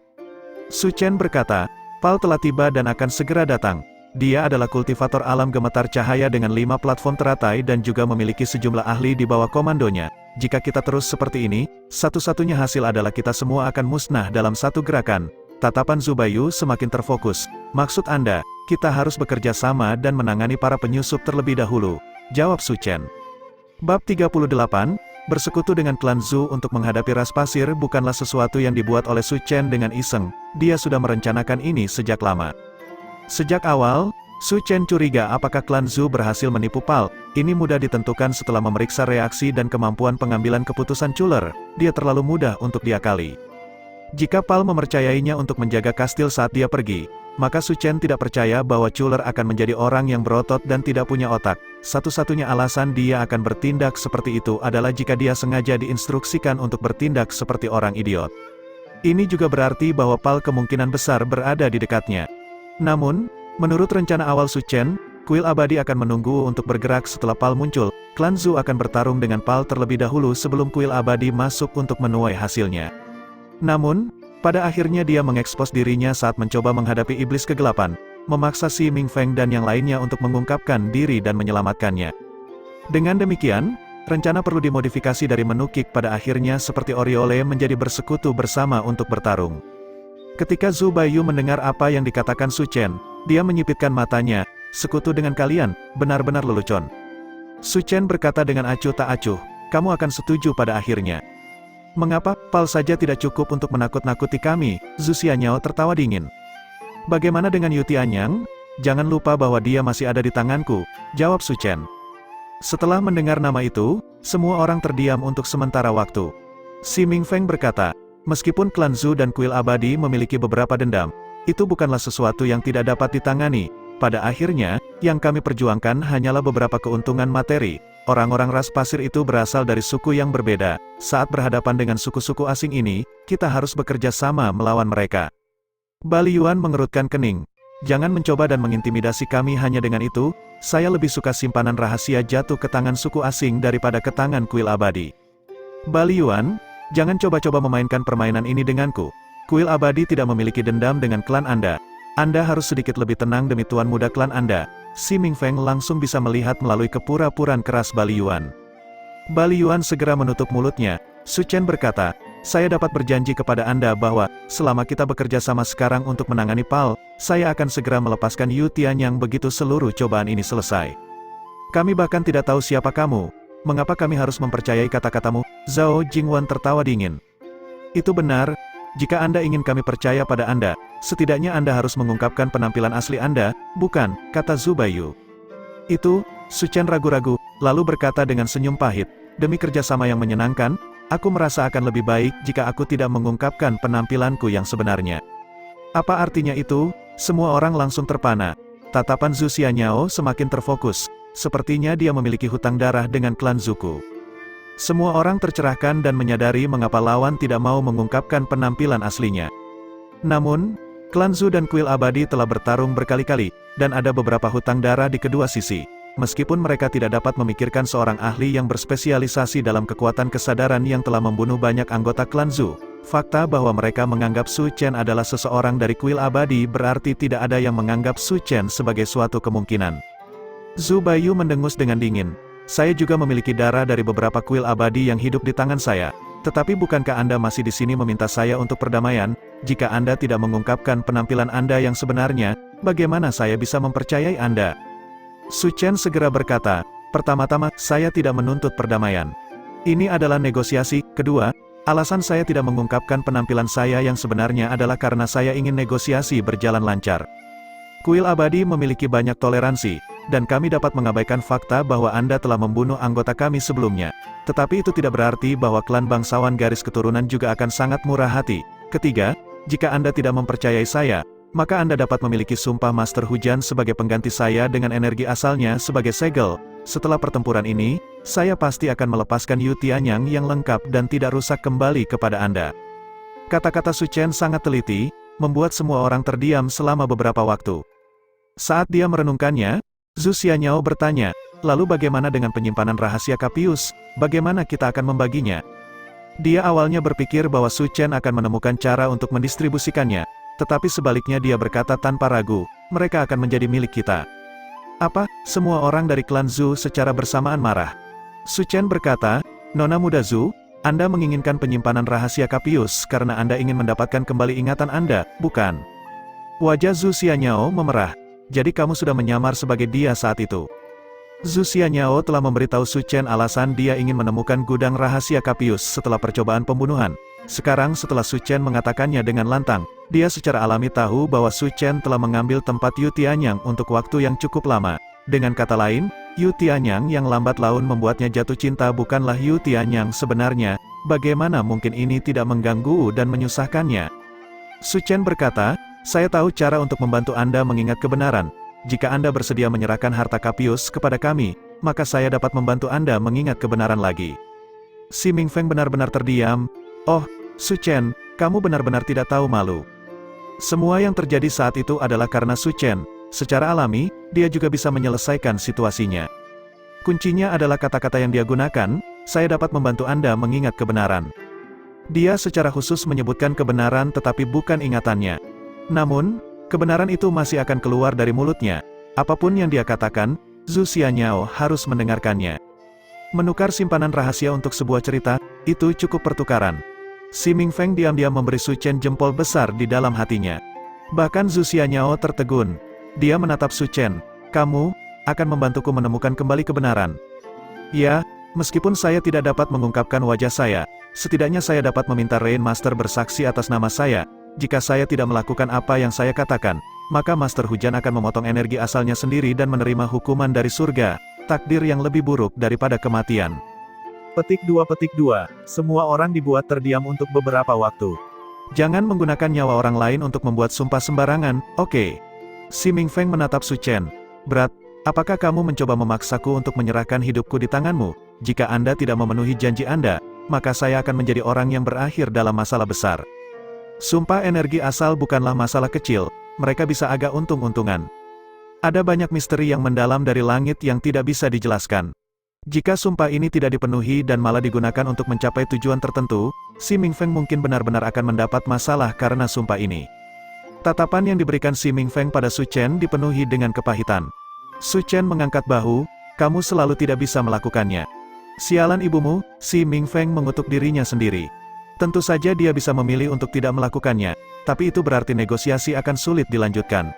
Su Chen berkata, Pal telah tiba dan akan segera datang. Dia adalah kultivator alam gemetar cahaya dengan 5 platform teratai dan juga memiliki sejumlah ahli di bawah komandonya. Jika kita terus seperti ini, satu-satunya hasil adalah kita semua akan musnah dalam satu gerakan. Tatapan Zhu Baiyu semakin terfokus. Maksud Anda, kita harus bekerja sama dan menangani para penyusup terlebih dahulu, jawab Su Chen. Bab 38, bersekutu dengan klan Zhu untuk menghadapi ras pasir bukanlah sesuatu yang dibuat oleh Su Chen dengan iseng, dia sudah merencanakan ini sejak lama. Sejak awal, Su Chen curiga apakah klan Zhu berhasil menipu Pal. Ini mudah ditentukan setelah memeriksa reaksi dan kemampuan pengambilan keputusan Chuler, dia terlalu mudah untuk diakali. Jika Pal mempercayainya untuk menjaga kastil saat dia pergi, maka Su Chen tidak percaya bahwa Chuler akan menjadi orang yang berotot dan tidak punya otak. Satu-satunya alasan dia akan bertindak seperti itu adalah jika dia sengaja diinstruksikan untuk bertindak seperti orang idiot. Ini juga berarti bahwa Pal kemungkinan besar berada di dekatnya. Namun, menurut rencana awal Su Chen, kuil abadi akan menunggu untuk bergerak setelah Pal muncul. Klan Zhu akan bertarung dengan Pal terlebih dahulu sebelum kuil abadi masuk untuk menuai hasilnya. Namun, pada akhirnya dia mengekspos dirinya saat mencoba menghadapi iblis kegelapan, memaksa si Mingfeng dan yang lainnya untuk mengungkapkan diri dan menyelamatkannya. Dengan demikian, rencana perlu dimodifikasi dari menukik pada akhirnya seperti Oriole menjadi bersekutu bersama untuk bertarung. Ketika Zhu Baiyu mendengar apa yang dikatakan Su Chen, dia menyipitkan matanya, sekutu dengan kalian, benar-benar lelucon. Su Chen berkata dengan acuh tak acuh, kamu akan setuju pada akhirnya. Mengapa, Pal saja tidak cukup untuk menakut-nakuti kami, Zhu Xianyao tertawa dingin. Bagaimana dengan Yu Tianyang? Jangan lupa bahwa dia masih ada di tanganku, jawab Su Chen. Setelah mendengar nama itu, semua orang terdiam untuk sementara waktu. Si Mingfeng berkata, meskipun klan Zhu dan kuil abadi memiliki beberapa dendam, itu bukanlah sesuatu yang tidak dapat ditangani. Pada akhirnya, yang kami perjuangkan hanyalah beberapa keuntungan materi. Orang-orang ras pasir itu berasal dari suku yang berbeda. Saat berhadapan dengan suku-suku asing ini, kita harus bekerja sama melawan mereka. Bali Yuan mengerutkan kening. Jangan mencoba dan mengintimidasi kami hanya dengan itu, saya lebih suka simpanan rahasia jatuh ke tangan suku asing daripada ke tangan kuil abadi. Bali Yuan, jangan coba-coba memainkan permainan ini denganku. Kuil abadi tidak memiliki dendam dengan klan Anda. Anda harus sedikit lebih tenang demi tuan muda klan Anda. Si Mingfeng langsung bisa melihat melalui kepura-puraan keras Bali Yuan. Bali Yuan segera menutup mulutnya. Su Chen berkata, saya dapat berjanji kepada Anda bahwa, selama kita bekerja sama sekarang untuk menangani Pal, saya akan segera melepaskan Yu Tianyang begitu seluruh cobaan ini selesai. Kami bahkan tidak tahu siapa kamu. Mengapa kami harus mempercayai kata-katamu? Zhao Jingwan tertawa dingin. Itu benar. Jika Anda ingin kami percaya pada Anda, setidaknya Anda harus mengungkapkan penampilan asli Anda, bukan, kata Zhu Baiyu. Itu, Su Chen ragu-ragu, lalu berkata dengan senyum pahit, demi kerjasama yang menyenangkan, Aku merasa akan lebih baik jika aku tidak mengungkapkan penampilanku yang sebenarnya. Apa artinya itu? Semua orang langsung terpana. Tatapan Zhu Xianyao semakin terfokus. Sepertinya dia memiliki hutang darah dengan klan Zuku. Semua orang tercerahkan dan menyadari mengapa lawan tidak mau mengungkapkan penampilan aslinya. Namun, klan Zhu dan kuil abadi telah bertarung berkali-kali, dan ada beberapa hutang darah di kedua sisi. Meskipun mereka tidak dapat memikirkan seorang ahli yang berspesialisasi dalam kekuatan kesadaran yang telah membunuh banyak anggota klan Zhu, fakta bahwa mereka menganggap Su Chen adalah seseorang dari kuil abadi berarti tidak ada yang menganggap Su Chen sebagai suatu kemungkinan. Zhu Baiyu mendengus dengan dingin. Saya juga memiliki darah dari beberapa kuil abadi yang hidup di tangan saya. Tetapi bukankah Anda masih di sini meminta saya untuk perdamaian? Jika Anda tidak mengungkapkan penampilan Anda yang sebenarnya, bagaimana saya bisa mempercayai Anda? Su Chen segera berkata, pertama-tama, saya tidak menuntut perdamaian. Ini adalah negosiasi. Kedua, alasan saya tidak mengungkapkan penampilan saya yang sebenarnya adalah karena saya ingin negosiasi berjalan lancar. Kuil abadi memiliki banyak toleransi, dan kami dapat mengabaikan fakta bahwa Anda telah membunuh anggota kami sebelumnya. Tetapi itu tidak berarti bahwa klan bangsawan garis keturunan juga akan sangat murah hati. Ketiga, jika Anda tidak mempercayai saya, maka Anda dapat memiliki sumpah Master Hujan sebagai pengganti saya dengan energi asalnya sebagai segel. Setelah pertempuran ini, saya pasti akan melepaskan Yu Tianyang yang lengkap dan tidak rusak kembali kepada Anda. Kata-kata Su Chen sangat teliti, membuat semua orang terdiam selama beberapa waktu. Saat dia merenungkannya, Zhu Xianyao bertanya, lalu bagaimana dengan penyimpanan rahasia Capius? Bagaimana kita akan membaginya? Dia awalnya berpikir bahwa Su Chen akan menemukan cara untuk mendistribusikannya, tetapi sebaliknya dia berkata tanpa ragu, mereka akan menjadi milik kita. Apa? Semua orang dari klan Zhu secara bersamaan marah. Su Chen berkata, Nona muda Zhu, Anda menginginkan penyimpanan rahasia Capius karena Anda ingin mendapatkan kembali ingatan Anda, bukan? Wajah Zhu Xianyao memerah. Jadi kamu sudah menyamar sebagai dia saat itu. Zhu Xianyao telah memberitahu Su Chen alasan dia ingin menemukan gudang rahasia Capius setelah percobaan pembunuhan. Sekarang setelah Su Chen mengatakannya dengan lantang, dia secara alami tahu bahwa Su Chen telah mengambil tempat Yu Tianyang untuk waktu yang cukup lama. Dengan kata lain, Yu Tianyang yang lambat laun membuatnya jatuh cinta bukanlah Yu Tianyang sebenarnya. Bagaimana mungkin ini tidak mengganggu dan menyusahkannya? Su Chen berkata, saya tahu cara untuk membantu Anda mengingat kebenaran. Jika Anda bersedia menyerahkan harta Capius kepada kami, maka saya dapat membantu Anda mengingat kebenaran lagi. Si Mingfeng benar-benar terdiam. Oh, Su Chen, kamu benar-benar tidak tahu malu. Semua yang terjadi saat itu adalah karena Su Chen. Secara alami, dia juga bisa menyelesaikan situasinya. Kuncinya adalah kata-kata yang dia gunakan, saya dapat membantu Anda mengingat kebenaran. Dia secara khusus menyebutkan kebenaran tetapi bukan ingatannya. Namun, kebenaran itu masih akan keluar dari mulutnya. Apapun yang dia katakan, Zhu Xianyao harus mendengarkannya. Menukar simpanan rahasia untuk sebuah cerita, itu cukup pertukaran. Si Mingfeng diam-diam memberi Su Chen jempol besar di dalam hatinya. Bahkan Zhu Xianyao tertegun. Dia menatap Su Chen. Kamu akan membantuku menemukan kembali kebenaran. Ya, meskipun saya tidak dapat mengungkapkan wajah saya, setidaknya saya dapat meminta Rain Master bersaksi atas nama saya. Jika saya tidak melakukan apa yang saya katakan, maka Master Hujan akan memotong energi asalnya sendiri dan menerima hukuman dari surga, takdir yang lebih buruk daripada kematian. Petik 2. Semua orang dibuat terdiam untuk beberapa waktu. Jangan menggunakan nyawa orang lain untuk membuat sumpah sembarangan, oke? Si Mingfeng menatap Su Chen. Berat, apakah kamu mencoba memaksaku untuk menyerahkan hidupku di tanganmu? Jika Anda tidak memenuhi janji Anda, maka saya akan menjadi orang yang berakhir dalam masalah besar. Sumpah energi asal bukanlah masalah kecil, mereka bisa agak untung-untungan. Ada banyak misteri yang mendalam dari langit yang tidak bisa dijelaskan. Jika sumpah ini tidak dipenuhi dan malah digunakan untuk mencapai tujuan tertentu, si Mingfeng mungkin benar-benar akan mendapat masalah karena sumpah ini. Tatapan yang diberikan si Mingfeng pada Su Chen dipenuhi dengan kepahitan. Su Chen mengangkat bahu, kamu selalu tidak bisa melakukannya. Sialan ibumu, si Mingfeng mengutuk dirinya sendiri. Tentu saja dia bisa memilih untuk tidak melakukannya, tapi itu berarti negosiasi akan sulit dilanjutkan.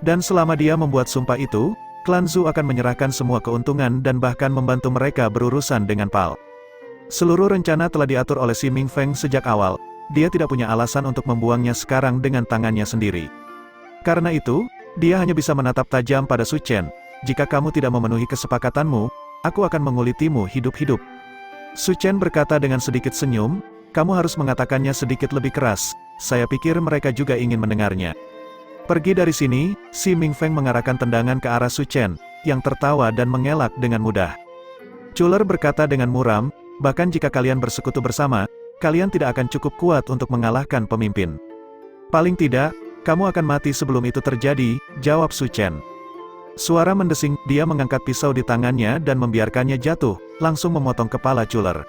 Dan selama dia membuat sumpah itu, klan Zhu akan menyerahkan semua keuntungan dan bahkan membantu mereka berurusan dengan Pal. Seluruh rencana telah diatur oleh si Mingfeng sejak awal, dia tidak punya alasan untuk membuangnya sekarang dengan tangannya sendiri. Karena itu, dia hanya bisa menatap tajam pada Su Chen. Jika kamu tidak memenuhi kesepakatanmu, aku akan mengulitimu hidup-hidup. Su Chen berkata dengan sedikit senyum, kamu harus mengatakannya sedikit lebih keras, saya pikir mereka juga ingin mendengarnya. Pergi dari sini, Si Mingfeng mengarahkan tendangan ke arah Su Chen, yang tertawa dan mengelak dengan mudah. Chuler berkata dengan muram, bahkan jika kalian bersekutu bersama, kalian tidak akan cukup kuat untuk mengalahkan pemimpin. Paling tidak, kamu akan mati sebelum itu terjadi, jawab Su Chen. Suara mendesing, dia mengangkat pisau di tangannya dan membiarkannya jatuh, langsung memotong kepala Chuler.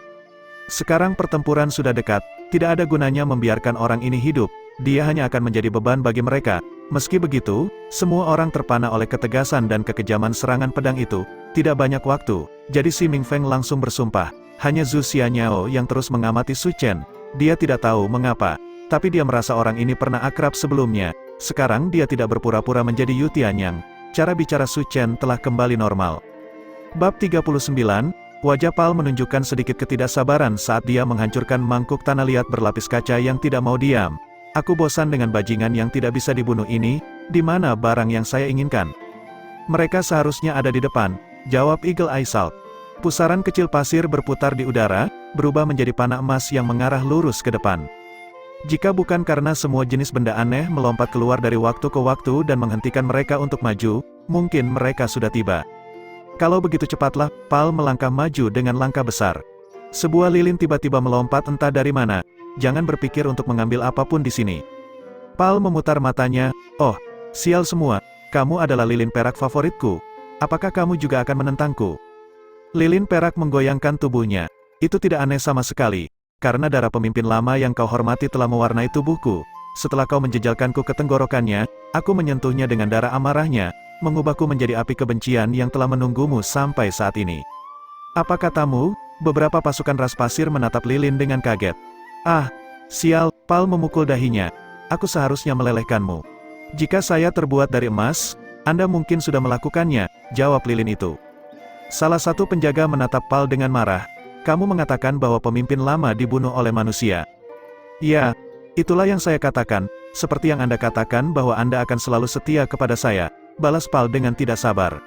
Sekarang pertempuran sudah dekat, tidak ada gunanya membiarkan orang ini hidup, dia hanya akan menjadi beban bagi mereka. Meski begitu, semua orang terpana oleh ketegasan dan kekejaman serangan pedang itu, tidak banyak waktu, jadi Si Mingfeng langsung bersumpah, hanya Zhu Xianyao yang terus mengamati Su Chen, dia tidak tahu mengapa, tapi dia merasa orang ini pernah akrab sebelumnya, sekarang dia tidak berpura-pura menjadi Yu Tianyang. Cara bicara Su Chen telah kembali normal. Bab 39, wajah Pal menunjukkan sedikit ketidaksabaran saat dia menghancurkan mangkuk tanah liat berlapis kaca yang tidak mau diam. Aku bosan dengan bajingan yang tidak bisa dibunuh ini, di mana barang yang saya inginkan? Mereka seharusnya ada di depan, jawab Eagle Eye Salt. Pusaran kecil pasir berputar di udara, berubah menjadi panah emas yang mengarah lurus ke depan. Jika bukan karena semua jenis benda aneh melompat keluar dari waktu ke waktu dan menghentikan mereka untuk maju, mungkin mereka sudah tiba. Kalau begitu cepatlah, Pal melangkah maju dengan langkah besar. Sebuah lilin tiba-tiba melompat entah dari mana, jangan berpikir untuk mengambil apapun di sini. Pal memutar matanya, oh, sial semua, kamu adalah lilin perak favoritku. Apakah kamu juga akan menentangku? Lilin perak menggoyangkan tubuhnya. Itu tidak aneh sama sekali. Karena darah pemimpin lama yang kau hormati telah mewarnai tubuhku. Setelah kau menjejalkanku ke tenggorokannya, aku menyentuhnya dengan darah amarahnya, mengubahku menjadi api kebencian yang telah menunggumu sampai saat ini. Apa katamu? Beberapa pasukan ras pasir menatap lilin dengan kaget. Ah, sial, Pal memukul dahinya. Aku seharusnya melelehkanmu. Jika saya terbuat dari emas, Anda mungkin sudah melakukannya, jawab lilin itu. Salah satu penjaga menatap Pal dengan marah. Kamu mengatakan bahwa pemimpin lama dibunuh oleh manusia. Ya, itulah yang saya katakan, seperti yang Anda katakan bahwa Anda akan selalu setia kepada saya, balas Pal dengan tidak sabar.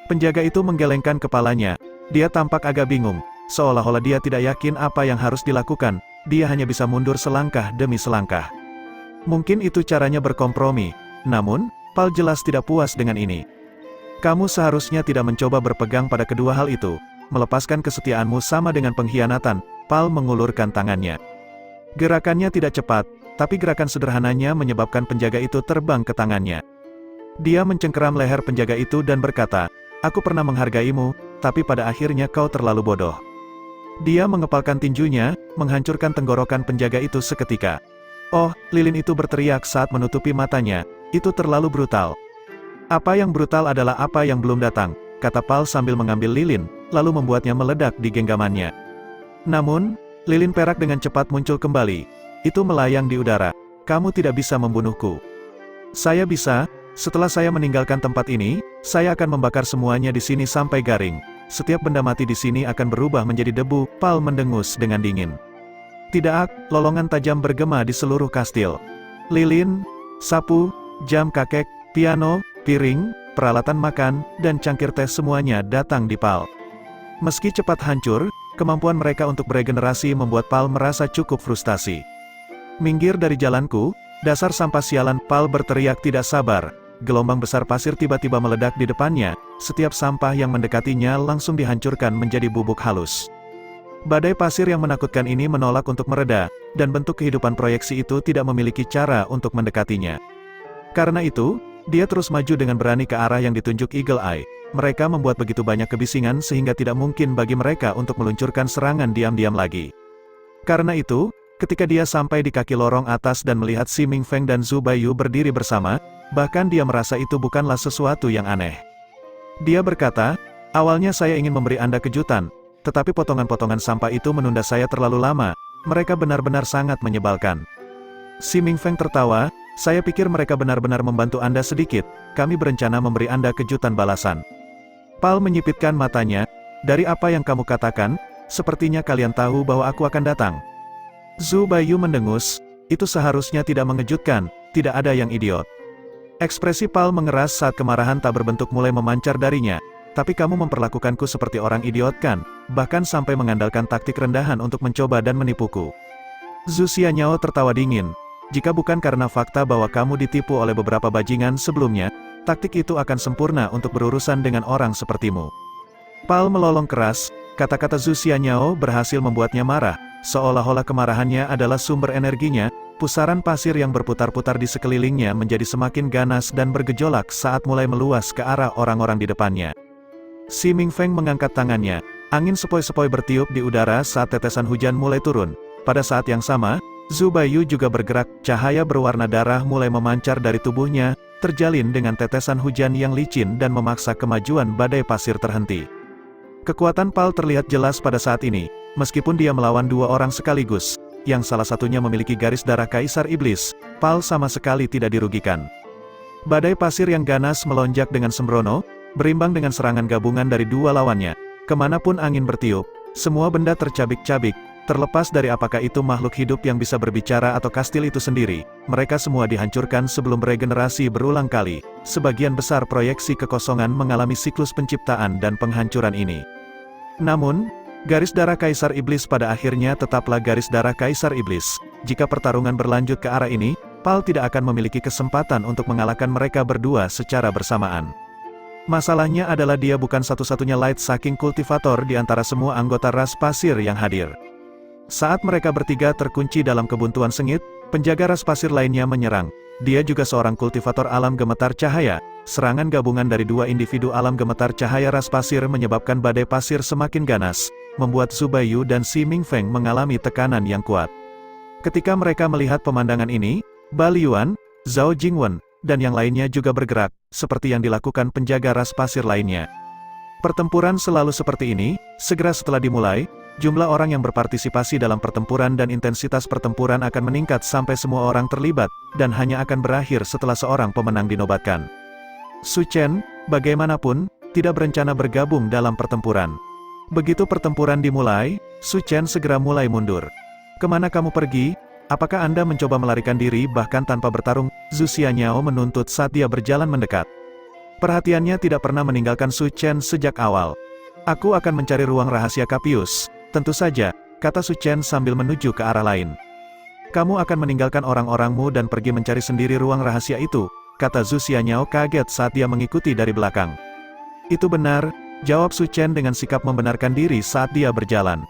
Penjaga itu menggelengkan kepalanya, dia tampak agak bingung, seolah-olah dia tidak yakin apa yang harus dilakukan, dia hanya bisa mundur selangkah demi selangkah. Mungkin itu caranya berkompromi, namun, Pal jelas tidak puas dengan ini. Kamu seharusnya tidak mencoba berpegang pada kedua hal itu. Melepaskan kesetiaanmu sama dengan pengkhianatan, Pal mengulurkan tangannya. Gerakannya tidak cepat, tapi gerakan sederhananya menyebabkan penjaga itu terbang ke tangannya. Dia mencengkeram leher penjaga itu dan berkata, aku pernah menghargaimu, tapi pada akhirnya kau terlalu bodoh. Dia mengepalkan tinjunya, menghancurkan tenggorokan penjaga itu seketika. Oh, lilin itu berteriak saat menutupi matanya, itu terlalu brutal. Apa yang brutal adalah apa yang belum datang, kata Pal sambil mengambil lilin, lalu membuatnya meledak di genggamannya. Namun, lilin perak dengan cepat muncul kembali. Itu melayang di udara. Kamu tidak bisa membunuhku. Saya bisa, setelah saya meninggalkan tempat ini, saya akan membakar semuanya di sini sampai garing. Setiap benda mati di sini akan berubah menjadi debu, Pal mendengus dengan dingin. Tidak, lolongan tajam bergema di seluruh kastil. Lilin, sapu, jam kakek, piano, piring, peralatan makan, dan cangkir teh semuanya datang di Pal. Meski cepat hancur, kemampuan mereka untuk beregenerasi membuat Pal merasa cukup frustasi. Minggir dari jalanku, dasar sampah sialan, Pal berteriak tidak sabar. Gelombang besar pasir tiba-tiba meledak di depannya, setiap sampah yang mendekatinya langsung dihancurkan menjadi bubuk halus. Badai pasir yang menakutkan ini menolak untuk mereda, dan bentuk kehidupan proyeksi itu tidak memiliki cara untuk mendekatinya. Karena itu, dia terus maju dengan berani ke arah yang ditunjuk Eagle Eye. Mereka membuat begitu banyak kebisingan sehingga tidak mungkin bagi mereka untuk meluncurkan serangan diam-diam lagi. Karena itu, ketika dia sampai di kaki lorong atas dan melihat Si Mingfeng dan Zhu Baiyu berdiri bersama, bahkan dia merasa itu bukanlah sesuatu yang aneh. Dia berkata, awalnya saya ingin memberi Anda kejutan, tetapi potongan-potongan sampah itu menunda saya terlalu lama, mereka benar-benar sangat menyebalkan. Si Mingfeng tertawa, saya pikir mereka benar-benar membantu Anda sedikit, kami berencana memberi Anda kejutan balasan. Pal menyipitkan matanya, dari apa yang kamu katakan, sepertinya kalian tahu bahwa aku akan datang. Zhu Baiyu mendengus, itu seharusnya tidak mengejutkan, tidak ada yang idiot. Ekspresi Pal mengeras saat kemarahan tak berbentuk mulai memancar darinya, tapi kamu memperlakukanku seperti orang idiot kan, bahkan sampai mengandalkan taktik rendahan untuk mencoba dan menipuku. Zhu Xianyao tertawa dingin. Jika bukan karena fakta bahwa kamu ditipu oleh beberapa bajingan sebelumnya, taktik itu akan sempurna untuk berurusan dengan orang sepertimu. Pal melolong keras, kata-kata Zhu Xianyao berhasil membuatnya marah, seolah-olah kemarahannya adalah sumber energinya. Pusaran pasir yang berputar-putar di sekelilingnya menjadi semakin ganas dan bergejolak saat mulai meluas ke arah orang-orang di depannya. Si Mingfeng mengangkat tangannya, angin sepoi-sepoi bertiup di udara saat tetesan hujan mulai turun. Pada saat yang sama, Zhu Baiyu juga bergerak, cahaya berwarna darah mulai memancar dari tubuhnya, terjalin dengan tetesan hujan yang licin dan memaksa kemajuan badai pasir terhenti. Kekuatan Pal terlihat jelas pada saat ini, meskipun dia melawan dua orang sekaligus, yang salah satunya memiliki garis darah Kaisar Iblis, Pal sama sekali tidak dirugikan. Badai pasir yang ganas melonjak dengan sembrono, berimbang dengan serangan gabungan dari dua lawannya. Kemanapun angin bertiup, semua benda tercabik-cabik. Terlepas dari apakah itu makhluk hidup yang bisa berbicara atau kastil itu sendiri, mereka semua dihancurkan sebelum regenerasi berulang kali. Sebagian besar proyeksi kekosongan mengalami siklus penciptaan dan penghancuran ini. Namun, garis darah Kaisar Iblis pada akhirnya tetaplah garis darah Kaisar Iblis. Jika pertarungan berlanjut ke arah ini, Pal tidak akan memiliki kesempatan untuk mengalahkan mereka berdua secara bersamaan. Masalahnya adalah dia bukan satu-satunya Light Sucking Cultivator di antara semua anggota ras pasir yang hadir. Saat mereka bertiga terkunci dalam kebuntuan sengit, penjaga ras pasir lainnya menyerang. Dia juga seorang kultivator alam gemetar cahaya. Serangan gabungan dari dua individu alam gemetar cahaya ras pasir menyebabkan badai pasir semakin ganas, membuat Zhu Baiyu dan Si Mingfeng mengalami tekanan yang kuat. Ketika mereka melihat pemandangan ini, Ba Liyuan, Zhao Jingwen, dan yang lainnya juga bergerak, seperti yang dilakukan penjaga ras pasir lainnya. Pertempuran selalu seperti ini, segera setelah dimulai, jumlah orang yang berpartisipasi dalam pertempuran dan intensitas pertempuran akan meningkat sampai semua orang terlibat, dan hanya akan berakhir setelah seorang pemenang dinobatkan. Su Chen, bagaimanapun, tidak berencana bergabung dalam pertempuran. Begitu pertempuran dimulai, Su Chen segera mulai mundur. Kemana kamu pergi? Apakah Anda mencoba melarikan diri bahkan tanpa bertarung? Zhu Xianyao menuntut saat dia berjalan mendekat. Perhatiannya tidak pernah meninggalkan Su Chen sejak awal. Aku akan mencari ruang rahasia Capius. Tentu saja, kata Su Chen sambil menuju ke arah lain. Kamu akan meninggalkan orang-orangmu dan pergi mencari sendiri ruang rahasia itu, kata Zhu Xianyao kaget saat dia mengikuti dari belakang. Itu benar, jawab Su Chen dengan sikap membenarkan diri saat dia berjalan.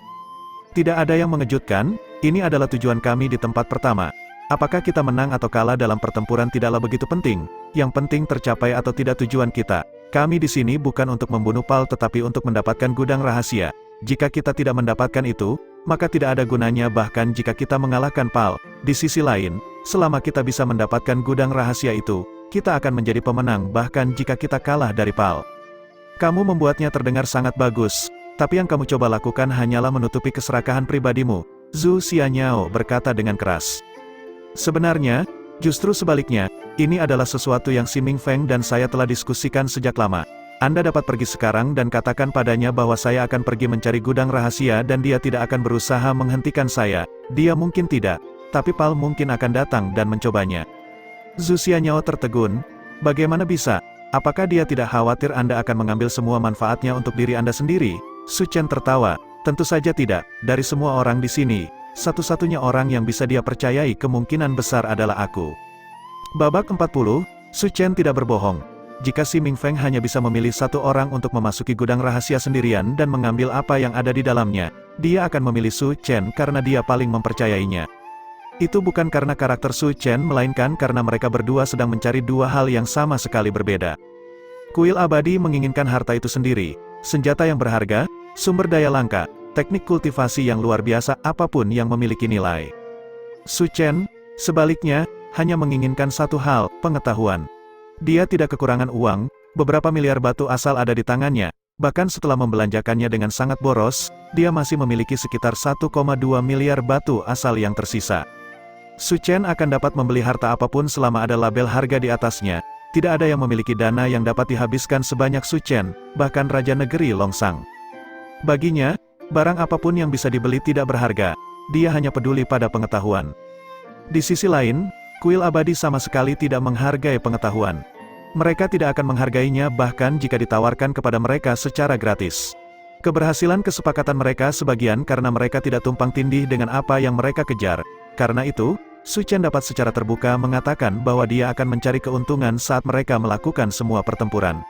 Tidak ada yang mengejutkan, ini adalah tujuan kami di tempat pertama. Apakah kita menang atau kalah dalam pertempuran tidaklah begitu penting, yang penting tercapai atau tidak tujuan kita. Kami di sini bukan untuk membunuh Pal tetapi untuk mendapatkan gudang rahasia. Jika kita tidak mendapatkan itu, maka tidak ada gunanya bahkan jika kita mengalahkan Pal. Di sisi lain, selama kita bisa mendapatkan gudang rahasia itu, kita akan menjadi pemenang bahkan jika kita kalah dari Pal. Kamu membuatnya terdengar sangat bagus, tapi yang kamu coba lakukan hanyalah menutupi keserakahan pribadimu, Zhu Xianyao berkata dengan keras. Sebenarnya, justru sebaliknya, ini adalah sesuatu yang Si Mingfeng dan saya telah diskusikan sejak lama. Anda dapat pergi sekarang dan katakan padanya bahwa saya akan pergi mencari gudang rahasia dan dia tidak akan berusaha menghentikan saya. Dia mungkin tidak, tapi Pal mungkin akan datang dan mencobanya. Zhu Xianyao tertegun. Bagaimana bisa? Apakah dia tidak khawatir Anda akan mengambil semua manfaatnya untuk diri Anda sendiri? Su Chen tertawa. Tentu saja tidak. Dari semua orang di sini, satu-satunya orang yang bisa dia percayai kemungkinan besar adalah aku. Babak 40, Su Chen tidak berbohong. Jika Si Mingfeng hanya bisa memilih satu orang untuk memasuki gudang rahasia sendirian dan mengambil apa yang ada di dalamnya, dia akan memilih Su Chen karena dia paling mempercayainya. Itu bukan karena karakter Su Chen melainkan karena mereka berdua sedang mencari dua hal yang sama sekali berbeda. Kuil abadi menginginkan harta itu sendiri, senjata yang berharga, sumber daya langka, teknik kultivasi yang luar biasa apapun yang memiliki nilai. Su Chen, sebaliknya, hanya menginginkan satu hal, pengetahuan. Dia tidak kekurangan uang, beberapa miliar batu asal ada di tangannya, bahkan setelah membelanjakannya dengan sangat boros, dia masih memiliki sekitar 1,2 miliar batu asal yang tersisa. Su Chen akan dapat membeli harta apapun selama ada label harga di atasnya, tidak ada yang memiliki dana yang dapat dihabiskan sebanyak Su Chen, bahkan Raja Negeri Longsang. Baginya, barang apapun yang bisa dibeli tidak berharga, dia hanya peduli pada pengetahuan. Di sisi lain, kuil abadi sama sekali tidak menghargai pengetahuan. Mereka tidak akan menghargainya bahkan jika ditawarkan kepada mereka secara gratis. Keberhasilan kesepakatan mereka sebagian karena mereka tidak tumpang tindih dengan apa yang mereka kejar. Karena itu, Su Chen dapat secara terbuka mengatakan bahwa dia akan mencari keuntungan saat mereka melakukan semua pertempuran.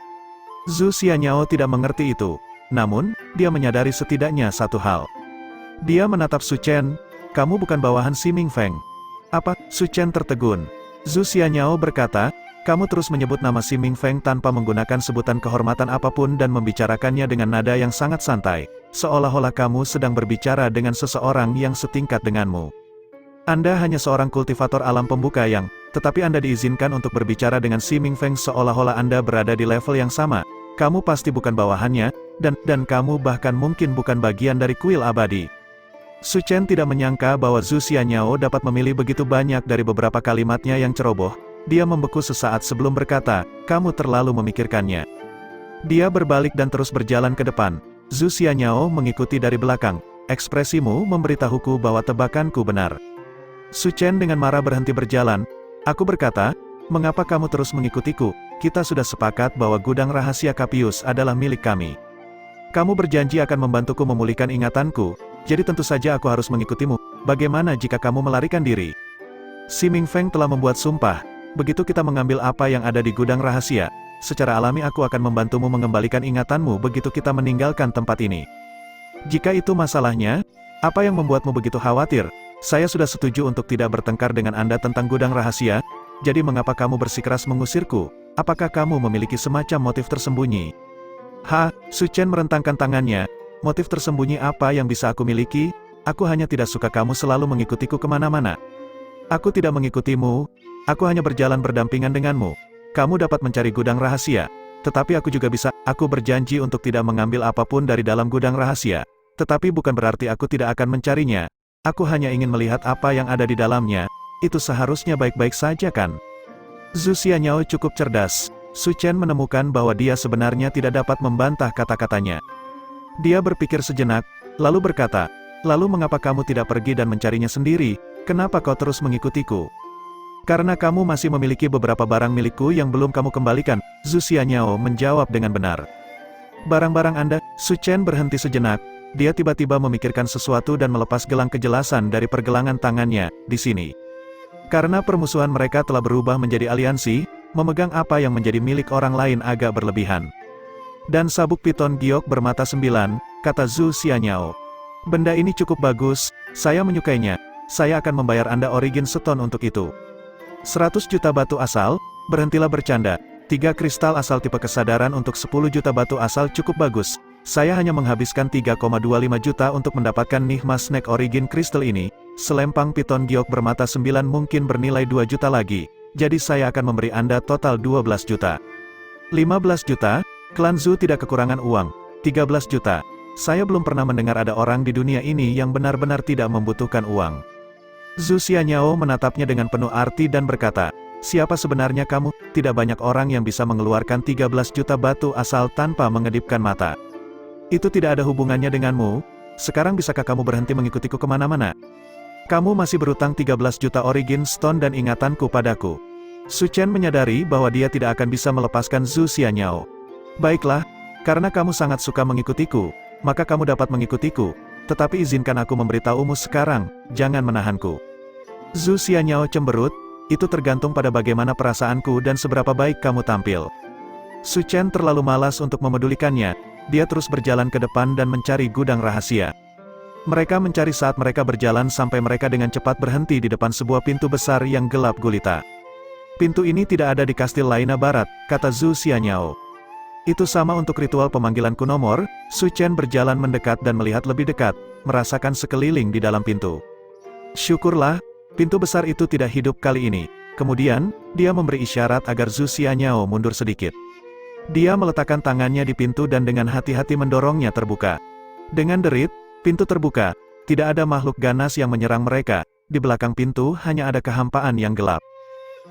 Zhu Xianyao tidak mengerti itu. Namun, dia menyadari setidaknya satu hal. Dia menatap Su Chen, "Kamu bukan bawahan Si Mingfeng." "Apa?" Su Chen tertegun. Zhu Xianyao berkata, "Kamu terus menyebut nama Si Mingfeng tanpa menggunakan sebutan kehormatan apapun dan membicarakannya dengan nada yang sangat santai, seolah-olah kamu sedang berbicara dengan seseorang yang setingkat denganmu. Anda hanya seorang kultivator alam pembuka tetapi Anda diizinkan untuk berbicara dengan Si Mingfeng seolah-olah Anda berada di level yang sama. Kamu pasti bukan bawahannya, dan kamu bahkan mungkin bukan bagian dari kuil abadi." Su Chen tidak menyangka bahwa Zhu Xianyao dapat memilih begitu banyak dari beberapa kalimatnya yang ceroboh. Dia membeku sesaat sebelum berkata, "Kamu terlalu memikirkannya." Dia berbalik dan terus berjalan ke depan. Zhu Xianyao mengikuti dari belakang. "Ekspresimu memberitahuku bahwa tebakanku benar." Su Chen dengan marah berhenti berjalan. "Aku berkata, mengapa kamu terus mengikutiku? Kita sudah sepakat bahwa gudang rahasia Capius adalah milik kami. Kamu berjanji akan membantuku memulihkan ingatanku, jadi tentu saja aku harus mengikutimu. Bagaimana jika kamu melarikan diri?" Si Mingfeng telah membuat sumpah. "Begitu kita mengambil apa yang ada di gudang rahasia, secara alami aku akan membantumu mengembalikan ingatanmu begitu kita meninggalkan tempat ini. Jika itu masalahnya, apa yang membuatmu begitu khawatir? Saya sudah setuju untuk tidak bertengkar dengan Anda tentang gudang rahasia, jadi mengapa kamu bersikeras mengusirku? Apakah kamu memiliki semacam motif tersembunyi?" Su Chen merentangkan tangannya. "Motif tersembunyi apa yang bisa aku miliki? Aku hanya tidak suka kamu selalu mengikutiku kemana-mana. Aku tidak mengikutimu, aku hanya berjalan berdampingan denganmu. Kamu dapat mencari gudang rahasia, tetapi aku juga bisa. Aku berjanji untuk tidak mengambil apapun dari dalam gudang rahasia, tetapi bukan berarti aku tidak akan mencarinya. Aku hanya ingin melihat apa yang ada di dalamnya. Itu seharusnya baik-baik saja kan?" Zhu Xianyao cukup cerdas. Su Chen menemukan bahwa dia sebenarnya tidak dapat membantah kata-katanya. Dia berpikir sejenak, lalu berkata, "Lalu mengapa kamu tidak pergi dan mencarinya sendiri? Kenapa kau terus mengikutiku?" "Karena kamu masih memiliki beberapa barang milikku yang belum kamu kembalikan," Zhu Xianyao menjawab dengan benar. "Barang-barang Anda?" Su Chen berhenti sejenak. Dia tiba-tiba memikirkan sesuatu dan melepas gelang kejelasan dari pergelangan tangannya. "Di sini." Karena permusuhan mereka telah berubah menjadi aliansi, memegang apa yang menjadi milik orang lain agak berlebihan. "Dan sabuk piton giok bermata 9, kata Zhu Xianyao. "Benda ini cukup bagus, saya menyukainya. Saya akan membayar Anda origin stone untuk itu." 100 juta batu asal, berhentilah bercanda. 3 kristal asal tipe kesadaran untuk 10 juta batu asal cukup bagus. Saya hanya menghabiskan 3,25 juta untuk mendapatkan Nigma Snack Origin Crystal ini. Selempang piton giok bermata 9 mungkin bernilai 2 juta lagi. Jadi saya akan memberi Anda total 12 juta. 15 juta, klan Zhu tidak kekurangan uang. 13 juta. Saya belum pernah mendengar ada orang di dunia ini yang benar-benar tidak membutuhkan uang. Zhu Xianyao menatapnya dengan penuh arti dan berkata, "Siapa sebenarnya kamu? Tidak banyak orang yang bisa mengeluarkan 13 juta batu asal tanpa mengedipkan mata. Itu tidak ada hubungannya denganmu. Sekarang bisakah kamu berhenti mengikutiku kemana-mana? Kamu masih berutang 13 juta origin stone dan ingatanku padaku." Su Chen menyadari bahwa dia tidak akan bisa melepaskan Zhu Xianyao. "Baiklah, karena kamu sangat suka mengikutiku, maka kamu dapat mengikutiku, tetapi izinkan aku memberitahumu sekarang, jangan menahanku." Zhu Xianyao cemberut, "Itu tergantung pada bagaimana perasaanku dan seberapa baik kamu tampil." Su Chen terlalu malas untuk memedulikannya. Dia terus berjalan ke depan dan mencari gudang rahasia. Mereka mencari saat mereka berjalan sampai mereka dengan cepat berhenti di depan sebuah pintu besar yang gelap gulita. "Pintu ini tidak ada di kastil Laina Barat," kata Zhu Xianyao. "Itu sama untuk ritual pemanggilanku nomor." Su Chen berjalan mendekat dan melihat lebih dekat, merasakan sekeliling di dalam pintu. Syukurlah, pintu besar itu tidak hidup kali ini. Kemudian, dia memberi isyarat agar Zhu Xianyao mundur sedikit. Dia meletakkan tangannya di pintu dan dengan hati-hati mendorongnya terbuka. Dengan derit, pintu terbuka. Tidak ada makhluk ganas yang menyerang mereka. Di belakang pintu hanya ada kehampaan yang gelap.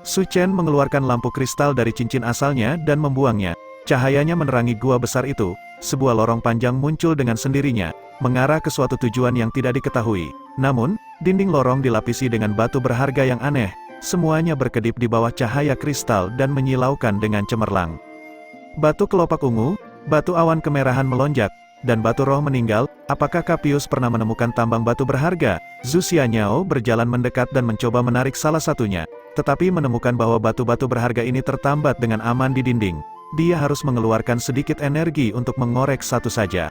Su Chen mengeluarkan lampu kristal dari cincin asalnya dan membuangnya. Cahayanya menerangi gua besar itu. Sebuah lorong panjang muncul dengan sendirinya, mengarah ke suatu tujuan yang tidak diketahui. Namun, dinding lorong dilapisi dengan batu berharga yang aneh. Semuanya berkedip di bawah cahaya kristal dan menyilaukan dengan cemerlang. Batu kelopak ungu, batu awan kemerahan melonjak, dan batu roh meninggal, apakah Capius pernah menemukan tambang batu berharga? Zhu Xianyao berjalan mendekat dan mencoba menarik salah satunya, tetapi menemukan bahwa batu-batu berharga ini tertambat dengan aman di dinding. Dia harus mengeluarkan sedikit energi untuk mengorek satu saja.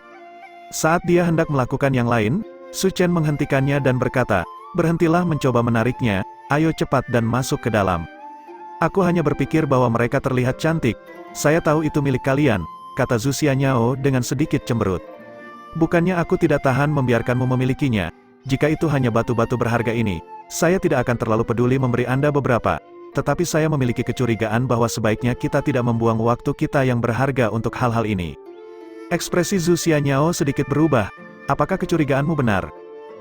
Saat dia hendak melakukan yang lain, Su Chen menghentikannya dan berkata, "Berhentilah mencoba menariknya, ayo cepat dan masuk ke dalam." "Aku hanya berpikir bahwa mereka terlihat cantik. Saya tahu itu milik kalian," kata Zhu Xianyao dengan sedikit cemberut. "Bukannya aku tidak tahan membiarkanmu memilikinya. Jika itu hanya batu-batu berharga ini, saya tidak akan terlalu peduli memberi Anda beberapa. Tetapi saya memiliki kecurigaan bahwa sebaiknya kita tidak membuang waktu kita yang berharga untuk hal-hal ini." Ekspresi Zhu Xianyao sedikit berubah. "Apakah kecurigaanmu benar?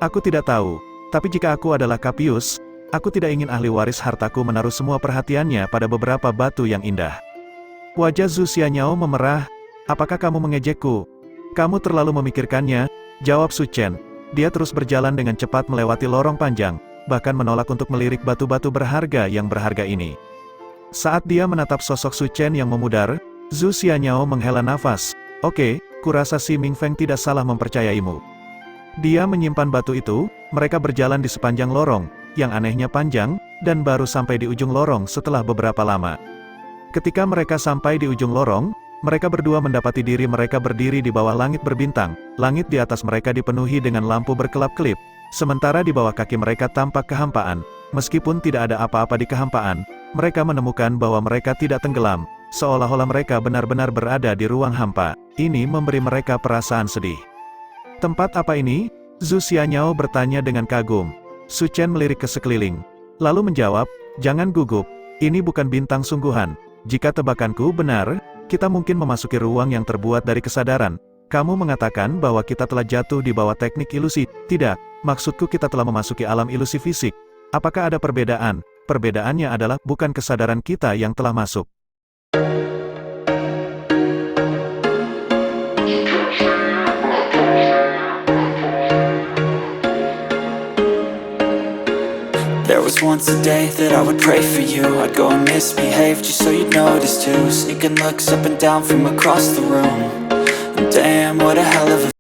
Aku tidak tahu. Tapi jika aku adalah Capius, aku tidak ingin ahli waris hartaku menaruh semua perhatiannya pada beberapa batu yang indah." Wajah Zhu Xianyao memerah. "Apakah kamu mengejekku? Kamu terlalu memikirkannya," jawab Su Chen. Dia terus berjalan dengan cepat melewati lorong panjang, bahkan menolak untuk melirik batu-batu berharga yang berharga ini. Saat dia menatap sosok Su Chen yang memudar, Zhu Xianyao menghela nafas. "Oke, kurasa si Ming Feng tidak salah mempercayaimu." Dia menyimpan batu itu, mereka berjalan di sepanjang lorong, yang anehnya panjang, dan baru sampai di ujung lorong setelah beberapa lama. Ketika mereka sampai di ujung lorong, mereka berdua mendapati diri mereka berdiri di bawah langit berbintang. Langit di atas mereka dipenuhi dengan lampu berkelap-kelip, sementara di bawah kaki mereka tampak kehampaan. Meskipun tidak ada apa-apa di kehampaan, mereka menemukan bahwa mereka tidak tenggelam, seolah-olah mereka benar-benar berada di ruang hampa. Ini memberi mereka perasaan sedih. "Tempat apa ini?" Zhu Xianyao bertanya dengan kagum. Su Chen melirik ke sekeliling, lalu menjawab, "Jangan gugup, ini bukan bintang sungguhan. Jika tebakanku benar, kita mungkin memasuki ruang yang terbuat dari kesadaran. Kamu mengatakan bahwa kita telah jatuh di bawah teknik ilusi." "Tidak, maksudku kita telah memasuki alam ilusi fisik." "Apakah ada perbedaan?" "Perbedaannya adalah bukan kesadaran kita yang telah masuk." There was once a day that I would pray for you. I'd go and misbehave just so you'd notice too. Sneaking looks up and down from across the room. And damn, what a hell of a